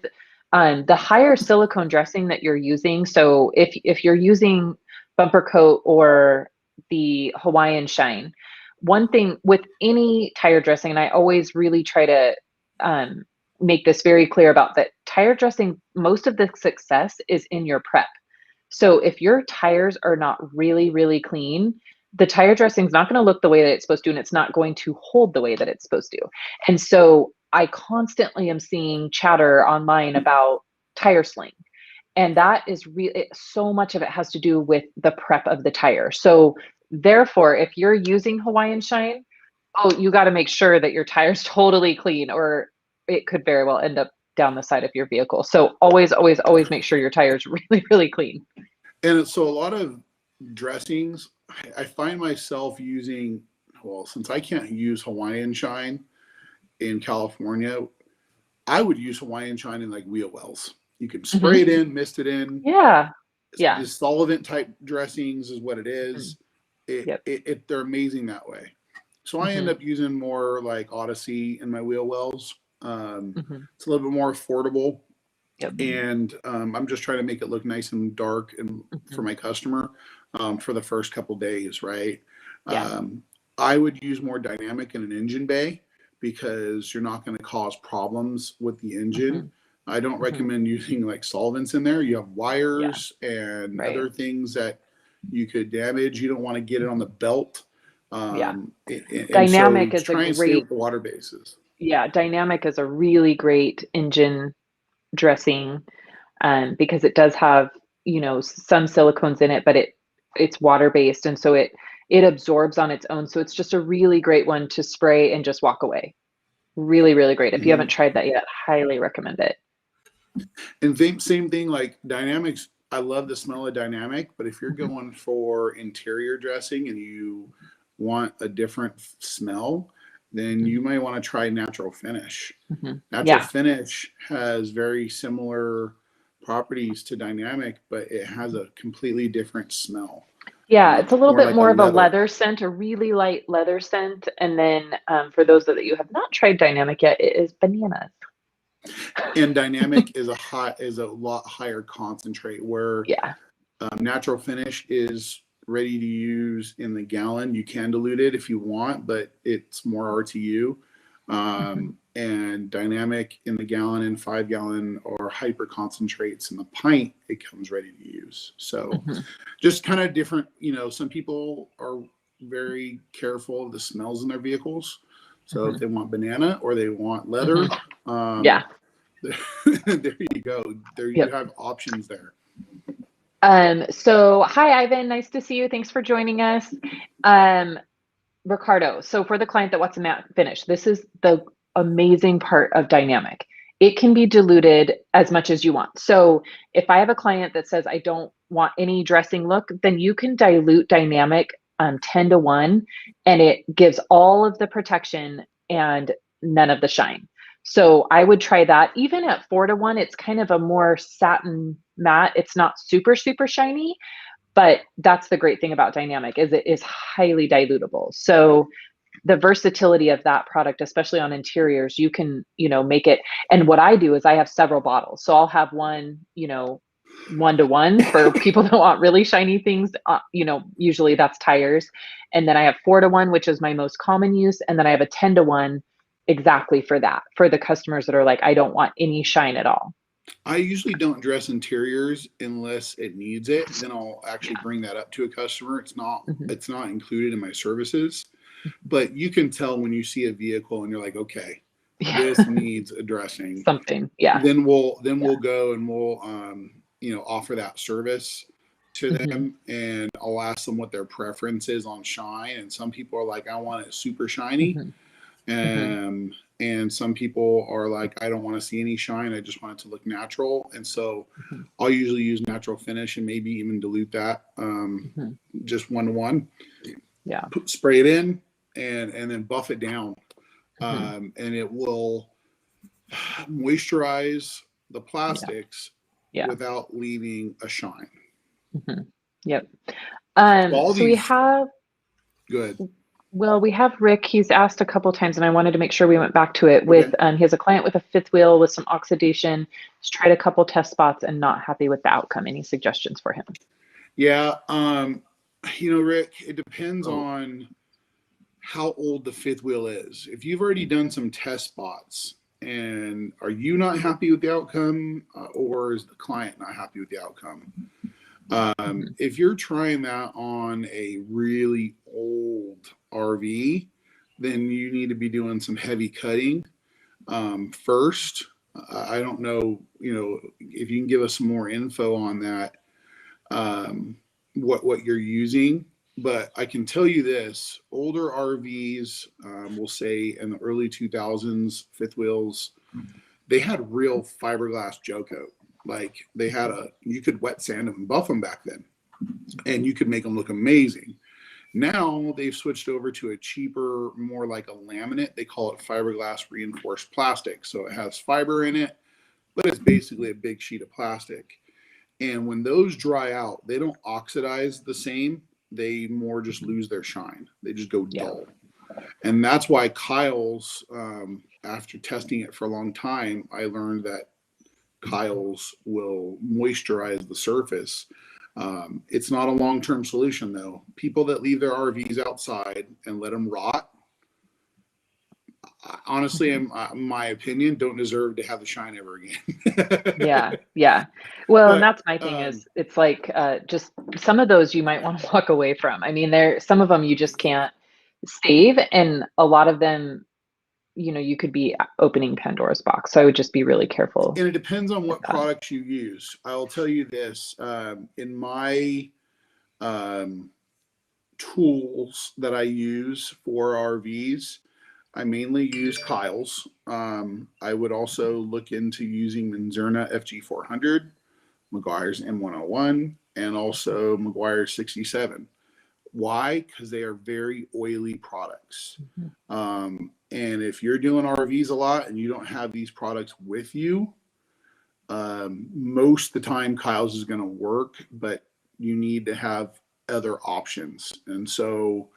the higher silicone dressing that you're using. So if you're using bumper coat or the Hawaiian shine, one thing with any tire dressing, and I always really try to make this very clear about that, tire dressing, most of the success is in your prep. So if your tires are not really, really clean, the tire dressing is not going to look the way that it's supposed to, and it's not going to hold the way that it's supposed to. And so I constantly am seeing chatter online about tire sling. And that is really, so much of it has to do with the prep of the tire. So therefore, if you're using Hawaiian shine, you got to make sure that your tire's totally clean, or it could very well end up down the side of your vehicle. So always, always, always make sure your tire's really, really clean. And so a lot of dressings, I find myself using, since I can't use Hawaiian shine in California, I would use Hawaiian shine in like wheel wells. You can spray it in, mist it in. Yeah. The solvent type dressings is what it is. They're amazing that way. So I end up using more like Odyssey in my wheel wells. It's a little bit more affordable. Yep. And I'm just trying to make it look nice and dark and for my customer for the first couple days, right? Yeah. I would use more dynamic in an engine bay because you're not going to cause problems with the engine. I don't recommend using like solvents in there. You have wires and other things that you could damage. You don't want to get it on the belt. Dynamic so is try a and stay great with the water bases. Yeah, dynamic is a really great engine dressing because it does have, some silicones in it, but it's water based, and so it absorbs on its own. So it's just a really great one to spray and just walk away. Really, really great. If you haven't tried that yet, highly recommend it. And same thing, like dynamics. I love the smell of dynamic, but if you're going for interior dressing and you want a different smell, then you might want to try natural finish. Natural finish has very similar properties to dynamic, but it has a completely different smell. Yeah, it's a little bit like more of a leather scent, a really light leather scent. And then for those that you have not tried dynamic yet, it is bananas. And dynamic is a lot higher concentrate, where natural finish is ready to use in the gallon. You can dilute it if you want, but it's more RTU. And dynamic in the gallon and 5 gallon or hyper concentrates in the pint, it comes ready to use. So just kind of different, some people are very careful of the smells in their vehicles. So if they want banana or they want leather, there you go. There you have options there. So hi, Ivan. Nice to see you. Thanks for joining us. Ricardo, so for the client that wants a matte finish, this is the amazing part of dynamic. It can be diluted as much as you want. So if I have a client that says, I don't want any dressing look, then you can dilute dynamic 10-1, and it gives all of the protection and none of the shine. So I would try that. Even at 4-1, it's kind of a more satin matte. It's not super, super shiny, but that's the great thing about dynamic, is it is highly dilutable. So the versatility of that product, especially on interiors, you can, make it. And what I do is I have several bottles. So I'll have one, 1-1 for people that want really shiny things. Usually that's tires. And then I have 4-1, which is my most common use. And then I have a 10-1 exactly for that, for the customers that are like, I don't want any shine at all. I usually don't dress interiors unless it needs it. Then I'll actually bring that up to a customer. It's not included in my services, but you can tell when you see a vehicle and you're like, okay, this needs addressing. Something. Yeah. Then we'll go and we'll offer that service to them, and I'll ask them what their preference is on shine. And some people are like, I want it super shiny. And some people are like, I don't want to see any shine. I just want it to look natural. And so I'll usually use natural finish and maybe even dilute that just 1-1. Yeah. Spray it in and then buff it down. And it will moisturize the plastics without leaving a shine. Yep. So we have. Good. Well, we have Rick. He's asked a couple times, and I wanted to make sure we went back to it. With he has a client with a fifth wheel with some oxidation. He's tried a couple test spots and not happy with the outcome. Any suggestions for him? Yeah, Rick, it depends on how old the fifth wheel is. If you've already done some test spots, and are you not happy with the outcome, or is the client not happy with the outcome? If you're trying that on a really old RV, then you need to be doing some heavy cutting first. I don't know, if you can give us some more info on that, what you're using. But I can tell you this: older RVs, we'll say in the early 2000s, fifth wheels, they had real fiberglass gel coat. Like you could wet sand them and buff them back then, and you could make them look amazing. Now they've switched over to a cheaper, more like a laminate. They call it fiberglass reinforced plastic. So it has fiber in it, but it's basically a big sheet of plastic. And when those dry out, they don't oxidize the same. They more just lose their shine. They just go dull. And that's why Kyle's, after testing it for a long time, I learned that Kyle's will moisturize the surface. It's not a long-term solution, though. People that leave their RVs outside and let them rot, honestly, in my opinion, don't deserve to have the shine ever again. Yeah. Well, and that's my thing is, it's like just some of those you might want to walk away from. I mean, some of them you just can't save, and a lot of them, you could be opening Pandora's box. So I would just be really careful. And it depends on what products you use. I'll tell you this, in my tools that I use for RVs, I mainly use Kyle's. I would also look into using Manzurna FG400, Meguiar's M101, and also Meguiar's 67. Why? Because they are very oily products. And if you're doing RVs a lot and you don't have these products with you, most of the time Kyle's is going to work, but you need to have other options. And so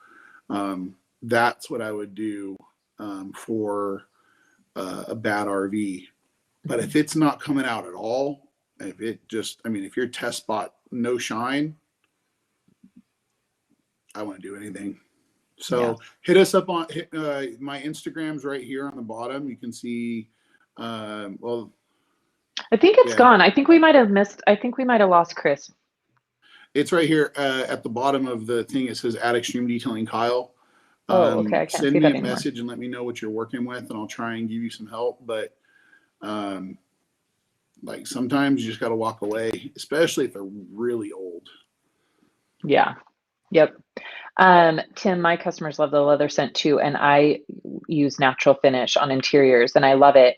that's what I would do for a bad RV. But if it's not coming out at all, if your test spot no shine, I wouldn't do anything. So hit us up on my Instagram's right here on the bottom. You can see, I think it's gone. I think we might have lost Chris. It's right here at the bottom of the thing. It says Add Extreme Detailing Kyle. Okay. I can't send see me that a anymore. message and let me know what you're working with, and I'll try and give you some help. But like sometimes you just got to walk away, especially if they're really old. Yeah. Yep. Tim, my customers love the leather scent too, and I use natural finish on interiors, and I love it.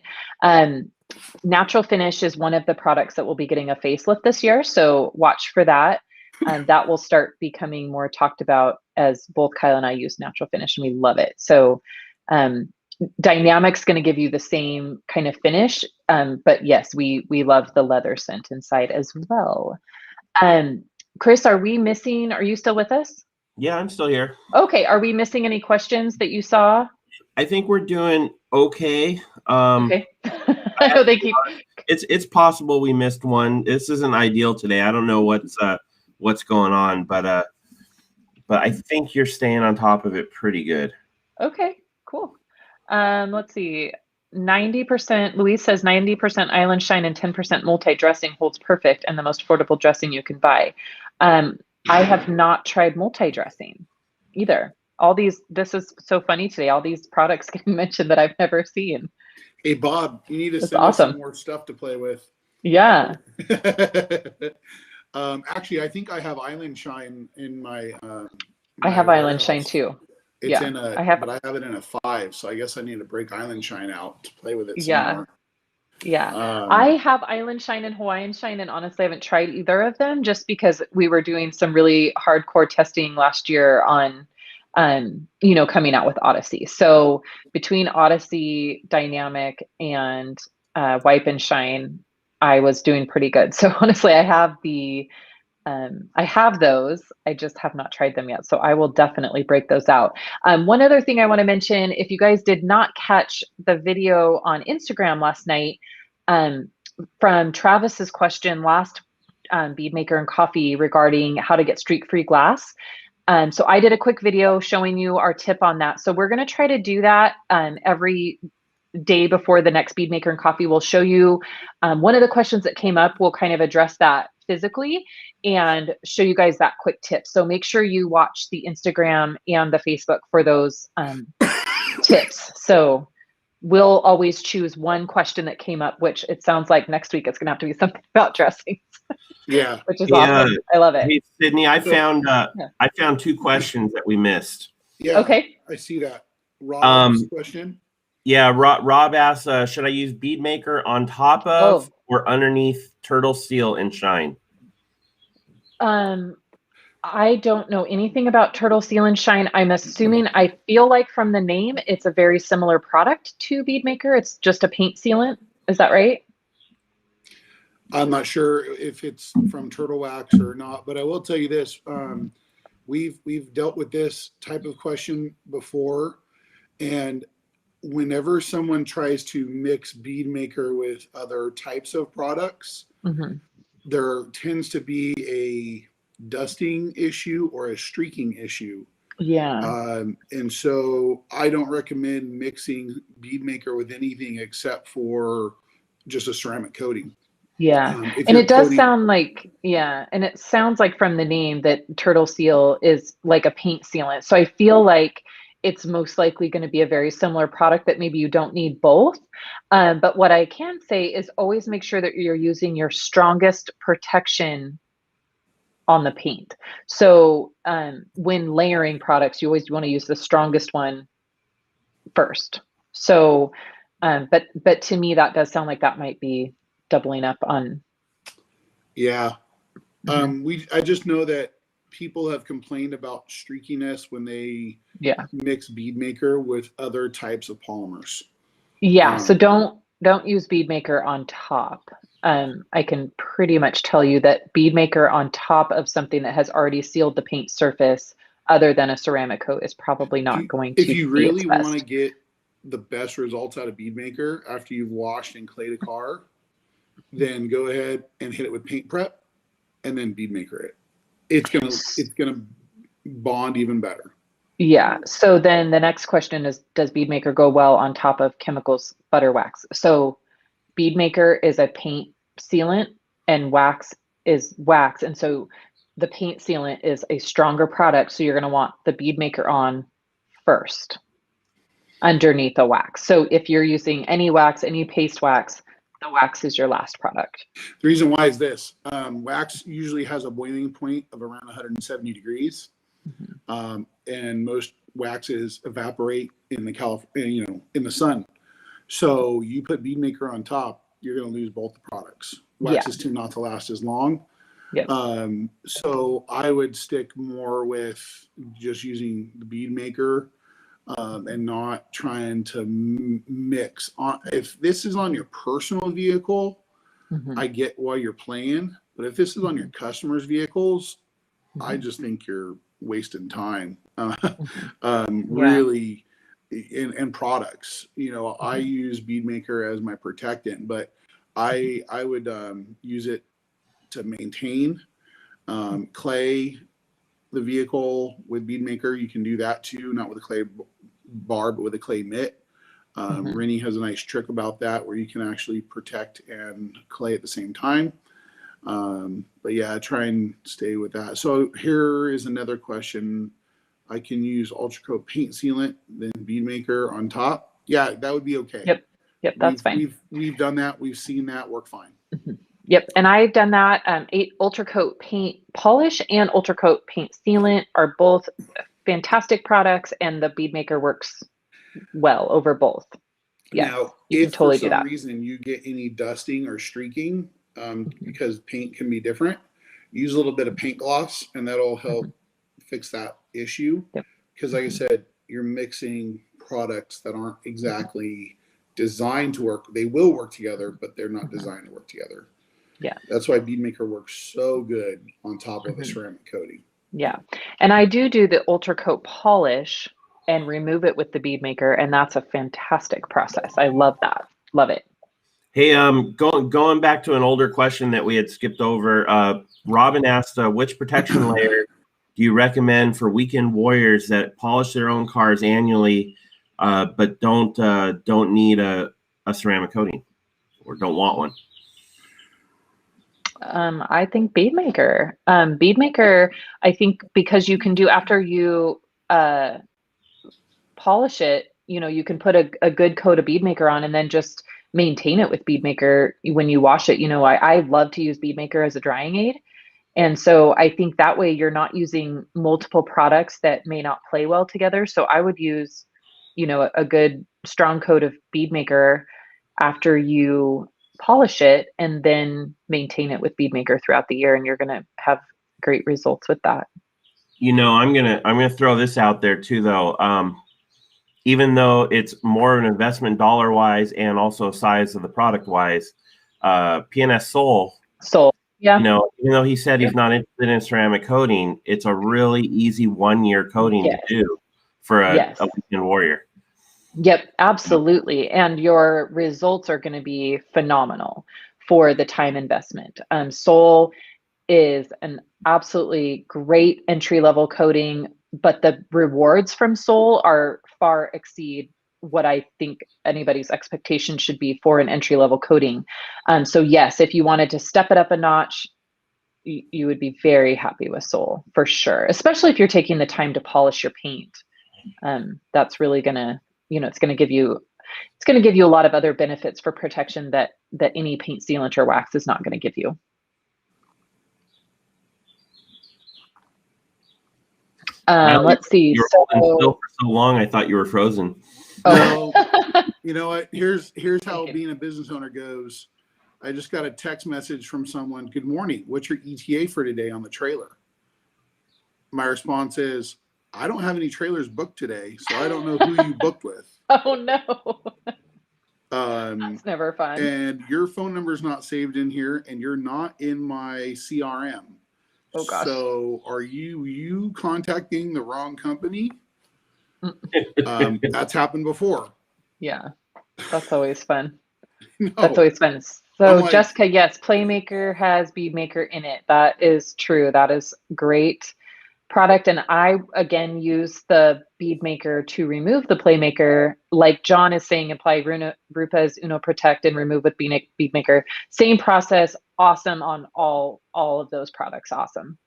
Natural finish is one of the products that will be getting a facelift this year, so watch for that. That will start becoming more talked about as both Kyle and I use natural finish, and we love it. So Dynamic's going to give you the same kind of finish, but yes, we love the leather scent inside as well. Chris, are you still with us? Yeah, I'm still here. Okay. Are we missing any questions that you saw? I think we're doing okay. Okay. I know they keep. It's possible we missed one. This isn't ideal today. I don't know what's going on, but I think you're staying on top of it pretty good. Okay, cool. Let's see. 90%, Louise says 90% island shine and 10% multi-dressing holds perfect and the most affordable dressing you can buy. I have not tried multi-dressing either. This is so funny today. All these products getting mentioned that I've never seen. Hey, Bob, you need to send us some more stuff to play with. Yeah. Actually, I think I have Island Shine in my. I have Island Shine too. It's in but I have it in a 5, so I guess I need to break Island Shine out to play with it some more. Yeah. I have Island Shine and Hawaiian Shine, and honestly, I haven't tried either of them just because we were doing some really hardcore testing last year on, coming out with Odyssey. So between Odyssey, Dynamic, and Wipe and Shine, I was doing pretty good. So honestly, I have those. I just have not tried them yet. So I will definitely break those out. One other thing I want to mention, if you guys did not catch the video on Instagram last night, from Travis's question last Bead Maker and Coffee regarding how to get streak-free glass. So I did a quick video showing you our tip on that. So we're going to try to do that every day before the next Bead Maker and Coffee. We'll show you one of the questions that came up. We'll kind of address that physically and show you guys that quick tip. So make sure you watch the Instagram and the Facebook for those tips. So we'll always choose one question that came up, which it sounds like next week it's going to have to be something about dressings. Yeah. Which is awesome. I love it. Hey, Sydney, I found 2 questions that we missed. Yeah. Okay. I see that. Rob's question. Yeah, Rob asks, should I use Bead Maker on top of or underneath Turtle Seal and Shine? I don't know anything about Turtle Seal and Shine. I'm assuming, I feel like from the name, it's a very similar product to Bead Maker. It's just a paint sealant. Is that right? I'm not sure if it's from Turtle Wax or not, but I will tell you this. We've dealt with this type of question before, And whenever someone tries to mix bead maker with other types of products, there tends to be a dusting issue or a streaking issue. Yeah. And so I don't recommend mixing bead maker with anything except for just a ceramic coating. Yeah. And it does sound like, and it sounds like from the name that Turtle Seal is like a paint sealant. So I feel like it's most likely going to be a very similar product that maybe you don't need both. But what I can say is always make sure that you're using your strongest protection on the paint. So when layering products, you always want to use the strongest one first. So, but to me, that does sound like that might be doubling up on. Yeah. I just know that people have complained about streakiness when they mix bead maker with other types of polymers. Yeah. So don't use bead maker on top. I can pretty much tell you that bead maker on top of something that has already sealed the paint surface other than a ceramic coat is probably not going to be. If you really want to get the best results out of bead maker after you've washed and clayed a car, then go ahead and hit it with paint prep and then bead maker it. It's gonna bond even better. Yeah. So then the next question is, does bead maker go well on top of chemicals, butter, wax? So bead maker is a paint sealant and wax is wax. And so the paint sealant is a stronger product. So you're going to want the bead maker on first underneath a wax. So if you're using any wax, any paste wax, the wax is your last product. The reason why is this. Wax usually has a boiling point of around 170 degrees. And most waxes evaporate in the in the sun. So you put bead maker on top, you're going to lose both the products. Waxes tend not to last as long. So I would stick more with just using the bead maker and not trying to mix. If this is on your personal vehicle, I get why you're playing. But if this is on your customers' vehicles, I just think you're wasting time. Really, in products, I use bead maker as my protectant, but I would use it to maintain, clay the vehicle with bead maker. You can do that too, not with a clay bar, but with a clay mitt. Rennie has a nice trick about that where you can actually protect and clay at the same time. But yeah, try and stay with that. So here is another question. I can use Ultra Coat paint sealant, then bead maker on top. Yeah, that would be okay. Yep, that's fine. We've done that. We've seen that work fine. Yep, and I've done that. Ultra Coat paint polish and Ultra Coat paint sealant are both fantastic products, and the bead maker works well over both. Yeah, now, you can totally do that. If for some reason you get any dusting or streaking, because paint can be different, use a little bit of paint gloss, and that'll help fix that issue. Because like I said, you're mixing products that aren't exactly designed to work. They will work together, but they're not designed to work together. Yeah. That's why bead maker works so good on top of a ceramic coating. Yeah. And I do the Ultra Coat polish and remove it with the bead maker, and that's a fantastic process. I love that. Love it. Hey, going back to an older question that we had skipped over, Robin asked, which protection layer do you recommend for weekend warriors that polish their own cars annually, but don't need a ceramic coating or don't want one? I think bead maker. Bead maker, I think because you can do after you polish it, you can put a good coat of bead maker on and then just maintain it with bead maker when you wash it. I love to use bead maker as a drying aid. And so I think that way you're not using multiple products that may not play well together. So I would use, a good strong coat of bead maker after you polish it and then maintain it with bead maker throughout the year. And you're going to have great results with that. I'm going to throw this out there too, though. Even though it's more of an investment dollar wise and also size of the product wise, PNS Soul, yeah. Even though he said he's not interested in ceramic coating, it's a really easy 1-year coating to do for a weekend warrior. Yep, absolutely. And your results are going to be phenomenal for the time investment. Sol is an absolutely great entry-level coating, but the rewards from Sol are far exceed what I think anybody's expectation should be for an entry-level coating. So yes, if you wanted to step it up a notch, you would be very happy with Sol for sure, especially if you're taking the time to polish your paint. That's really gonna, it's gonna give you a lot of other benefits for protection that any paint sealant or wax is not going to give you. Let's see. You were holding still for so long, I thought you were frozen. Oh, you know what? Here's how being a business owner goes. I just got a text message from someone. Good morning. What's your ETA for today on the trailer? My response is, I don't have any trailers booked today, so I don't know who you booked with. Oh no. That's never fun. And your phone number is not saved in here, and you're not in my CRM. Oh gosh. So are you contacting the wrong company? That's happened before. Yeah, that's always fun. No. That's always fun. So like, Jessica, yes, Playmaker has Beadmaker in it. That is true. That is great product. And I, again, use the Beadmaker to remove the Playmaker. Like John is saying, apply Rupa's Uno Protect and remove with Beadmaker. Same process. Awesome on all of those products. Awesome.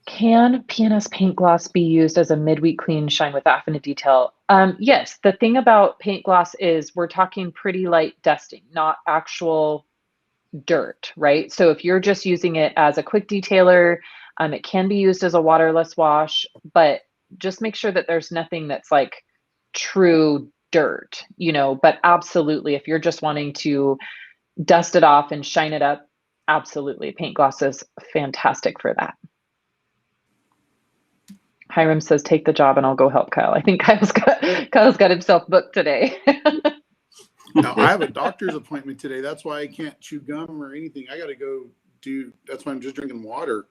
Can PNS paint gloss be used as a midweek clean shine with affinity detail? Yes, the thing about paint gloss is we're talking pretty light dusting, not actual dirt, right? So if you're just using it as a quick detailer, it can be used as a waterless wash, but just make sure that there's nothing that's like true dirt, but absolutely, if you're just wanting to dust it off and shine it up, absolutely. Paint gloss is fantastic for that. Hiram says, take the job and I'll go help Kyle. I think Kyle's got himself booked today. Now, I have a doctor's appointment today. That's why I can't chew gum or anything. I got to go that's why I'm just drinking water.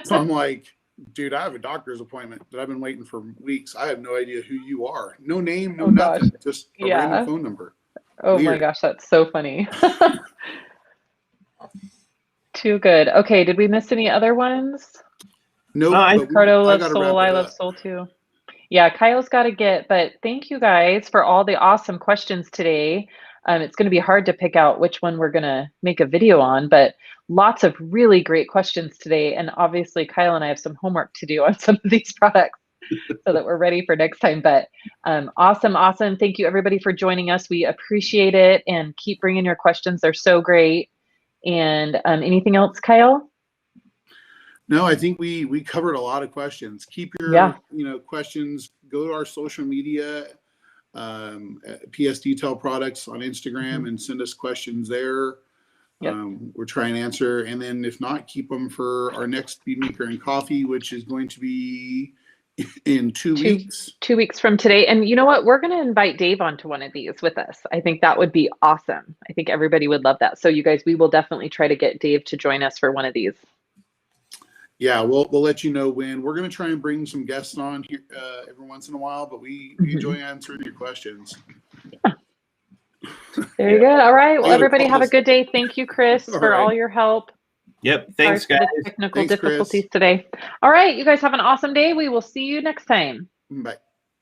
So I'm like, dude, I have a doctor's appointment that I've been waiting for weeks. I have no idea who you are. No name, no nothing. Gosh. Just a random phone number. Oh Weird. My gosh, that's so funny. Too good. Okay, did we miss any other ones? No, Ricardo loves Sol. I love Sol too. Yeah, Kyle's got to get, but thank you guys for all the awesome questions today. It's going to be hard to pick out which one we're going to make a video on, but lots of really great questions today. And obviously Kyle and I have some homework to do on some of these products so that we're ready for next time. But awesome. Thank you everybody for joining us. We appreciate it, and keep bringing your questions. They're so great. And anything else, Kyle? No, I think we covered a lot of questions. Keep your questions. Go to our social media, PS Detail Products on Instagram, and send us questions there. Yep. We're trying to answer, and then if not, keep them for our next Beadmaker and Coffee, which is going to be in 2 weeks. 2 weeks from today. And you know what? We're going to invite Dave onto one of these with us. I think that would be awesome. I think everybody would love that. So you guys, we will definitely try to get Dave to join us for one of these. Yeah, we'll let you know when. We're going to try and bring some guests on here every once in a while, but we enjoy answering your questions. Yeah. Very good. All right. Well, everybody have a good day. Thank you, Chris, for all your help. Yep. Thanks, guys. Technical difficulties today. All right. You guys have an awesome day. We will see you next time. Bye.